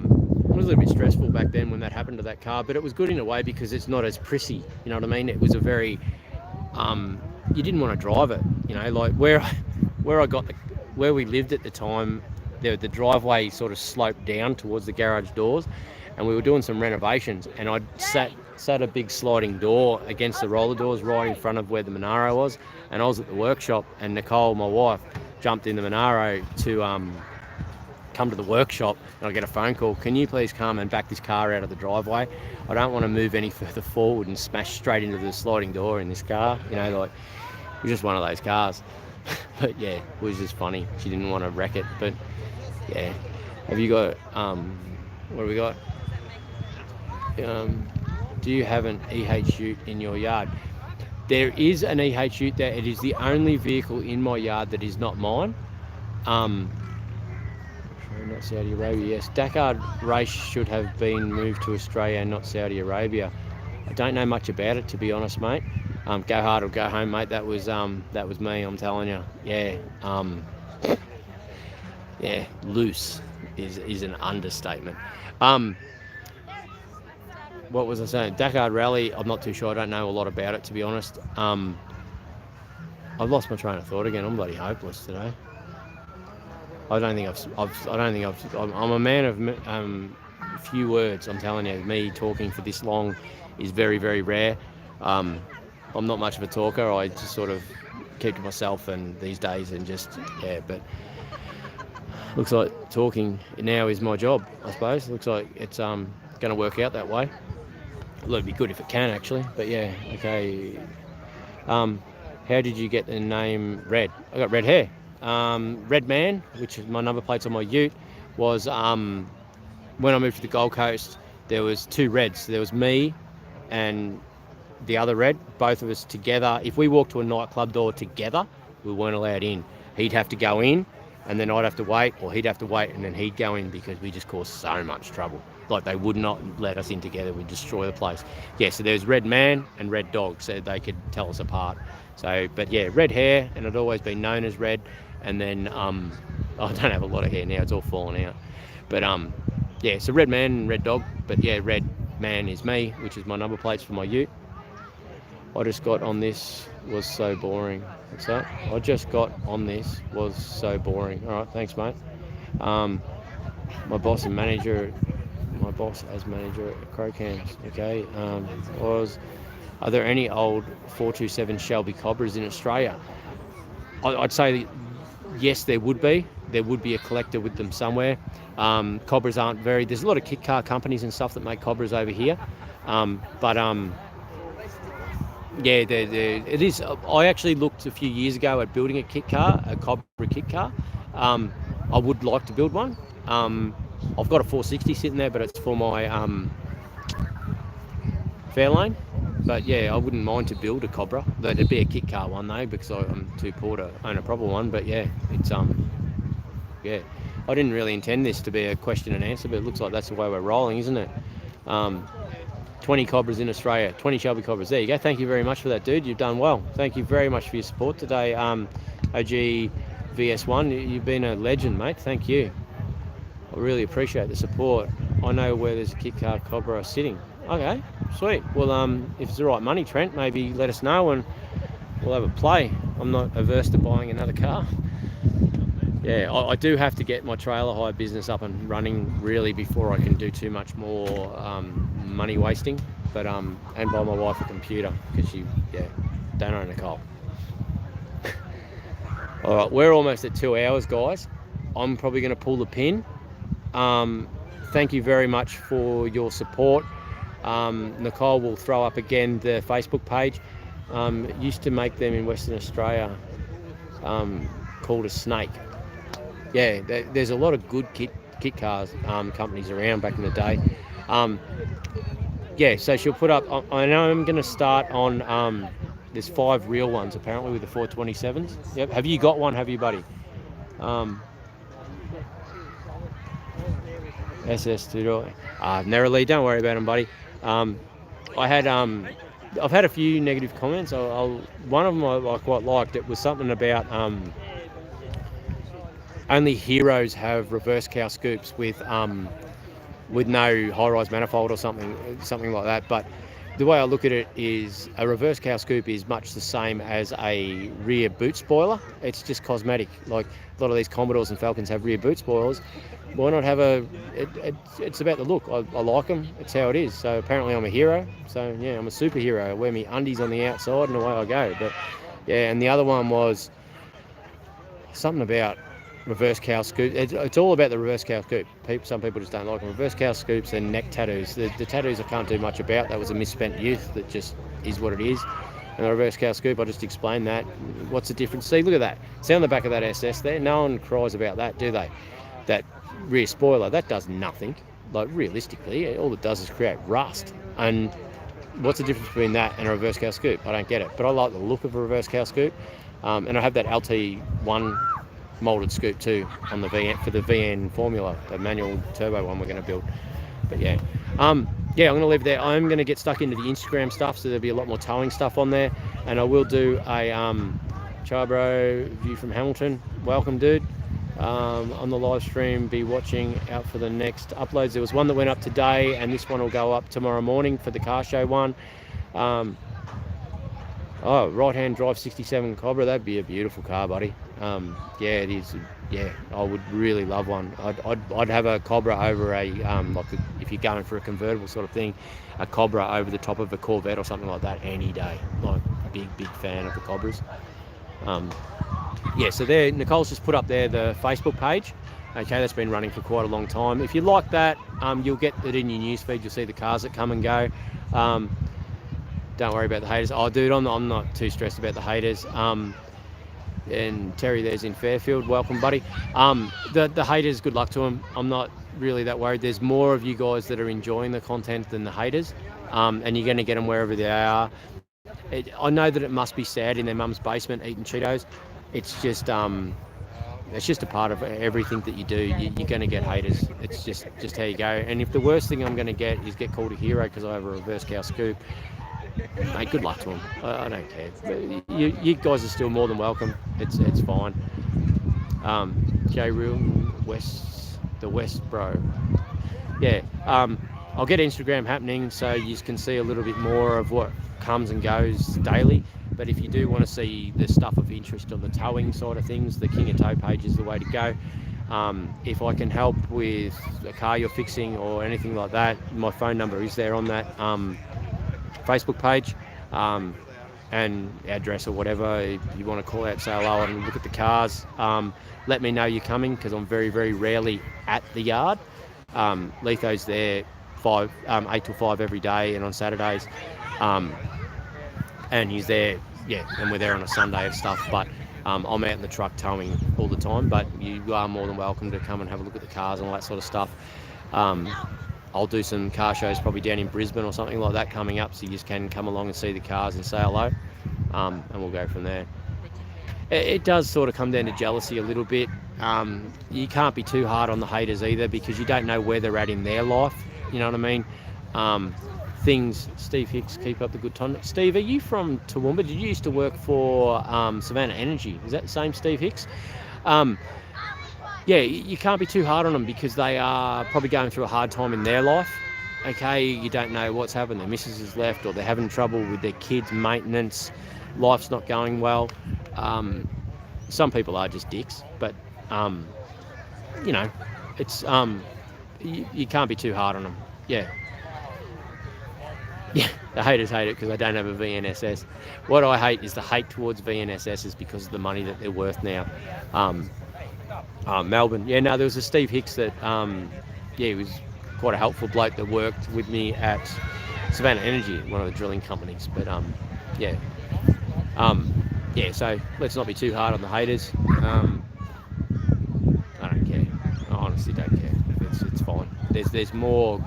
little bit stressful back then when that happened to that car, but it was good in a way because it's not as prissy, you know what I mean? It was a very, you didn't want to drive it, you know, like where we lived at the time, the driveway sort of sloped down towards the garage doors, and we were doing some renovations, and I sat a big sliding door against the roller doors right in front of where the Monaro was, and I was at the workshop, and Nicole, my wife, jumped in the Monaro to come to the workshop, and I get a phone call, can you please come and back this car out of the driveway? I don't want to move any further forward and smash straight into the sliding door in this car, you know, like, it was just one of those cars. But yeah, it was just funny. She didn't want to wreck it, but yeah. Have you got, what have we got? Do you have an EH ute in your yard? There is an EH ute there. It is the only vehicle in my yard that is not mine. Not Saudi Arabia, yes. Dakar race should have been moved to Australia and not Saudi Arabia. I don't know much about it, to be honest, mate. Go hard or go home, mate. That was me, I'm telling you. Yeah. Yeah, loose is an understatement. What was I saying? Dakar Rally, I'm not too sure. I don't know a lot about it, to be honest. I've lost my train of thought again. I'm bloody hopeless today. I'm a man of few words. I'm telling you, me talking for this long is very, very rare. I'm not much of a talker. I just sort of keep to myself and these days and just, yeah, but looks like talking now is my job, I suppose. Looks like it's going to work out that way. It'd be good if it can, actually, but yeah, okay. How did you get the name Red? I got red hair. Red Man, which is my number plates on my ute, was when I moved to the Gold Coast, there was two Reds. There was me and the other red, both of us together. If we walked to a nightclub door together, we weren't allowed in. He'd have to go in, and then I'd have to wait, or he'd have to wait, and then he'd go in, because we just caused so much trouble. Like, they would not let us in together. We'd destroy the place. Yeah, so there's red man and red dog, so they could tell us apart. So, but yeah, red hair, and I'd always been known as red. And then I don't have a lot of hair now, it's all fallen out. But yeah, so red man and red dog. But yeah, red man is me, which is my number plates for my ute. I just got on this, was so boring. What's that? I just got on this, was so boring. All right, thanks, mate. My boss as manager at Crocams, okay, are there any old 427 Shelby Cobras in Australia? I'd say yes, there would be. There would be a collector with them somewhere. Cobras aren't very... There's a lot of kit car companies and stuff that make Cobras over here. Yeah, it is. I actually looked a few years ago at building a kit car, a Cobra kit car. I would like to build one. I've got a 460 sitting there, but it's for my Fairlane. But yeah, I wouldn't mind to build a Cobra. It'd be a kit car one though, because I'm too poor to own a proper one. But yeah, it's yeah. I didn't really intend this to be a question and answer, but it looks like that's the way we're rolling, isn't it? 20 Cobras in Australia, 20 Shelby Cobras. There you go. Thank you very much for that, dude. You've done well. Thank you very much for your support today. OG VS1, you've been a legend, mate. Thank you. I really appreciate the support. I know where there's a kit car Cobra sitting. Okay, sweet. Well, if it's the right money, Trent, maybe let us know and we'll have a play. I'm not averse to buying another car. Yeah, I do have to get my trailer hire business up and running really before I can do too much more money wasting. But and buy my wife a computer, because she don't own a car. All right, we're almost at 2 hours, guys. I'm probably going to pull the pin. Thank you very much for your support. Nicole will throw up again the Facebook page. Used to make them in Western Australia, called a Snake. Yeah, there's a lot of good kit cars companies around back in the day. Yeah, so she'll put up. I know I'm going to start on. There's 5 real ones apparently with the 427s. Yep. Have you got one? Have you, buddy? SS2. Narrowly, don't worry about them, buddy. I've had a few negative comments. One of them I quite liked. It was something about only heroes have reverse cow scoops with no high-rise manifold or something like that. But the way I look at it is a reverse cow scoop is much the same as a rear boot spoiler. It's just cosmetic. Like a lot of these Commodores and Falcons have rear boot spoilers. Why not have it's about the look. I like them. It's how it is. So apparently I'm a hero. So yeah, I'm a superhero. I wear my undies on the outside and away I go. But yeah, and the other one was something about reverse cow scoop. It's all about the reverse cow scoop. Some people just don't like them. Reverse cow scoops and neck tattoos. The tattoos I can't do much about. That was a misspent youth. That just is what it is. And the reverse cow scoop, I just explained that. What's the difference? See, look at that. See on the back of that SS there? No one cries about that, do they? That rear spoiler, that does nothing. Like realistically, all it does is create rust. And what's the difference between that and a reverse cow scoop? I don't get it. But I like the look of a reverse cow scoop. And I have that LT1 molded scoop too on the VN for the VN formula, the manual turbo one we're going to build. But yeah, I'm going to leave it there. I'm going to get stuck into the Instagram stuff, so there'll be a lot more towing stuff on there, and I will do a Charbro view from Hamilton. Welcome, dude. On the live stream, be watching out for the next uploads. There was one that went up today, and this one will go up tomorrow morning for the car show one. Right hand drive 67 Cobra, that'd be a beautiful car, buddy. Yeah, it is. Yeah, I would really love one. I'd have a Cobra over if you're going for a convertible sort of thing, a Cobra over the top of a Corvette or something like that any day. Like, big fan of the Cobras. Yeah, so there, Nicole's just put up there the Facebook page. Okay, that's been running for quite a long time. If you like that, you'll get it in your newsfeed. You'll see the cars that come and go. Don't worry about the haters. Oh, dude, I'm not too stressed about the haters. And Terry there's in Fairfield. Welcome, buddy. The haters, good luck to them. I'm not really that worried. There's more of you guys that are enjoying the content than the haters, and you're going to get them wherever they are. I know that it must be sad in their mum's basement eating Cheetos. It's just a part of everything that you do. You're going to get haters. It's just how you go. And if the worst thing I'm going to get is get called a hero because I have a reverse cow scoop, mate, good luck to them. I don't care. You guys are still more than welcome. It's fine. J-Real, the West bro. Yeah, I'll get Instagram happening so you can see a little bit more of what comes and goes daily. But if you do want to see the stuff of interest on the towing side of things, the Kingatow page is the way to go. If I can help with a car you're fixing or anything like that, my phone number is there on that Facebook page, and address or whatever. If you want to call out, say hello and look at the cars, let me know you're coming because I'm very, very rarely at the yard. Letho's there 8 till 5 every day and on Saturdays. And he's there, and we're there on a Sunday and stuff, but I'm out in the truck towing all the time, but you are more than welcome to come and have a look at the cars and all that sort of stuff. I'll do some car shows probably down in Brisbane or something like that coming up, so you just can come along and see the cars and say hello, and we'll go from there. It does sort of come down to jealousy a little bit. You can't be too hard on the haters either because you don't know where they're at in their life, you know what I mean? Steve Hicks, keep up the good time. Steve, are you from Toowoomba? Did you used to work for Savannah Energy? Is that the same Steve Hicks? You can't be too hard on them because they are probably going through a hard time in their life. Okay, you don't know what's happened. Their missus has left or they're having trouble with their kids' maintenance. Life's not going well. Some people are just dicks, but, it's you can't be too hard on them. Yeah, the haters hate it because I don't have a VNSS. What I hate is the hate towards VNSSs because of the money that they're worth now. Melbourne. Yeah, no, there was a Steve Hicks that, he was quite a helpful bloke that worked with me at Savannah Energy, one of the drilling companies. But, so let's not be too hard on the haters. I don't care. I honestly don't care. It's fine. There's more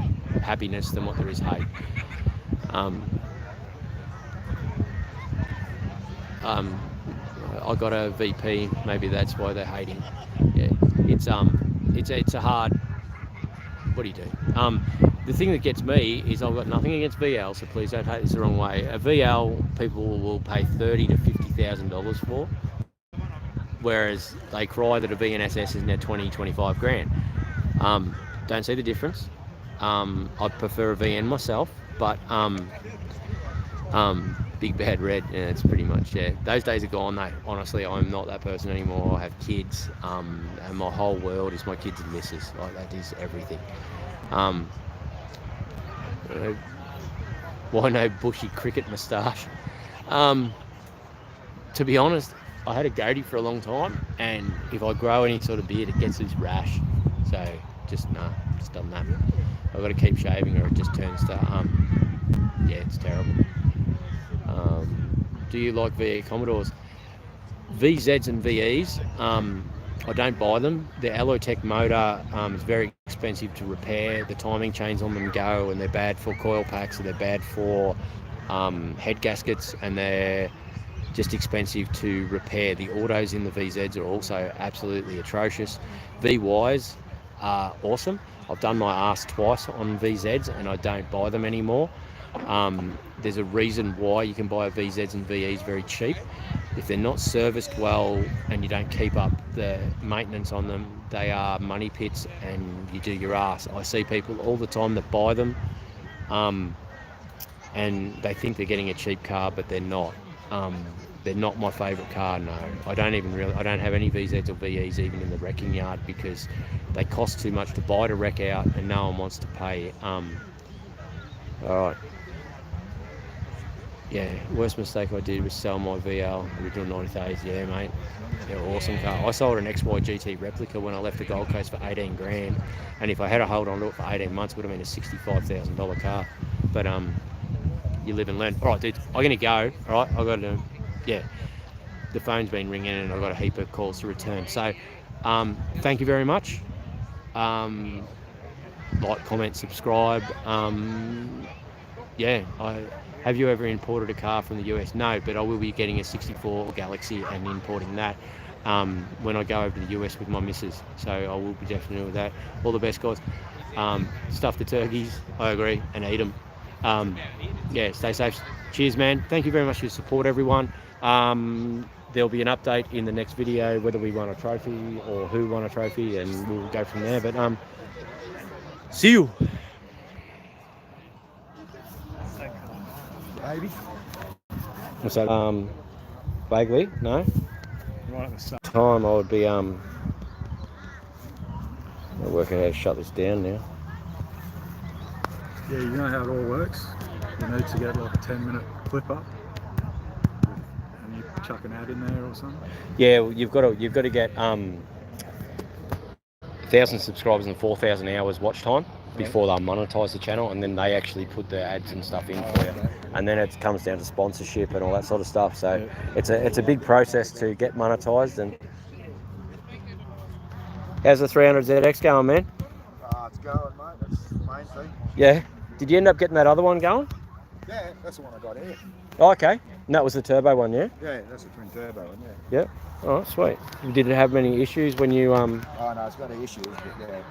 happiness than what there is hate. I got a VP. Maybe that's why they're hating. Yeah, it's a hard. What do you do? The thing that gets me is I've got nothing against VL, so please don't take this the wrong way. A VL people will pay $30,000 to $50,000 for, whereas they cry that a VNSS is now 20, 25 grand. Don't see the difference. I'd prefer a VN myself, but big bad red, yeah, it's pretty much, those days are gone though. Honestly, I'm not that person anymore. I have kids, and my whole world is my kids and missus. Like, that is everything. Why no bushy cricket moustache? To be honest, I had a goatee for a long time, and if I grow any sort of beard, it gets this rash. So just done that. I've got to keep shaving or it just turns to, it's terrible. Do you like VE Commodores? VZs and VEs, I don't buy them. The Alloytech motor is very expensive to repair. The timing chains on them go, and they're bad for coil packs, or they're bad for head gaskets, and they're just expensive to repair. The autos in the VZs are also absolutely atrocious. VYs are awesome. I've done my ass twice on VZs and I don't buy them anymore. There's a reason why you can buy VZs and VEs very cheap. If they're not serviced well and you don't keep up the maintenance on them, they are money pits and you do your ass. I see people all the time that buy them and they think they're getting a cheap car, but they're not. They're not my favourite car, no. I don't have any VZs or VEs even in the wrecking yard because they cost too much to buy to wreck out and no one wants to pay. Alright. Yeah, worst mistake I did was sell my VL original 90s. Yeah, mate. They're an awesome car. I sold an XY GT replica when I left the Gold Coast for 18 grand, and if I had to hold on to it for 18 months, it would have been a $65,000 car. But you live and learn. All right, dude, I'm gonna go. All right, I got to. Yeah, the phone's been ringing, and I've got a heap of calls to return. So, thank you very much. like, comment, subscribe. Have you ever imported a car from the US? No, but I will be getting a 64 Galaxy and importing that when I go over to the US with my missus. So I will be definitely with that. All the best, guys. Stuff the turkeys, I agree, and eat them. Stay safe. Cheers, man. Thank you very much for your support, everyone. There'll be an update in the next video, whether we won a trophy or who won a trophy, and we'll go from there. But see you. Baby. What's that? Vaguely? No? Right at the start. Time I would be working how to shut this down now. Yeah, you know how it all works. You need to get like a 10-minute clip up, and you chuck an ad in there or something. Yeah, well, you've got to get 1,000 subscribers and 4,000 hours watch time before they'll monetize the channel, and then they actually put the ads and stuff in for you. And then it comes down to sponsorship and all that sort of stuff. So it's a big process to get monetized. And how's the 300ZX going, man? It's going, mate. That's the main thing. Yeah. Did you end up getting that other one going? Yeah, that's the one I got here. Oh, okay. And that was the turbo one, yeah? Yeah, that's a twin turbo one, yeah. Yeah. Oh, sweet. Did it have many issues when you Oh no, it's got issues, but yeah.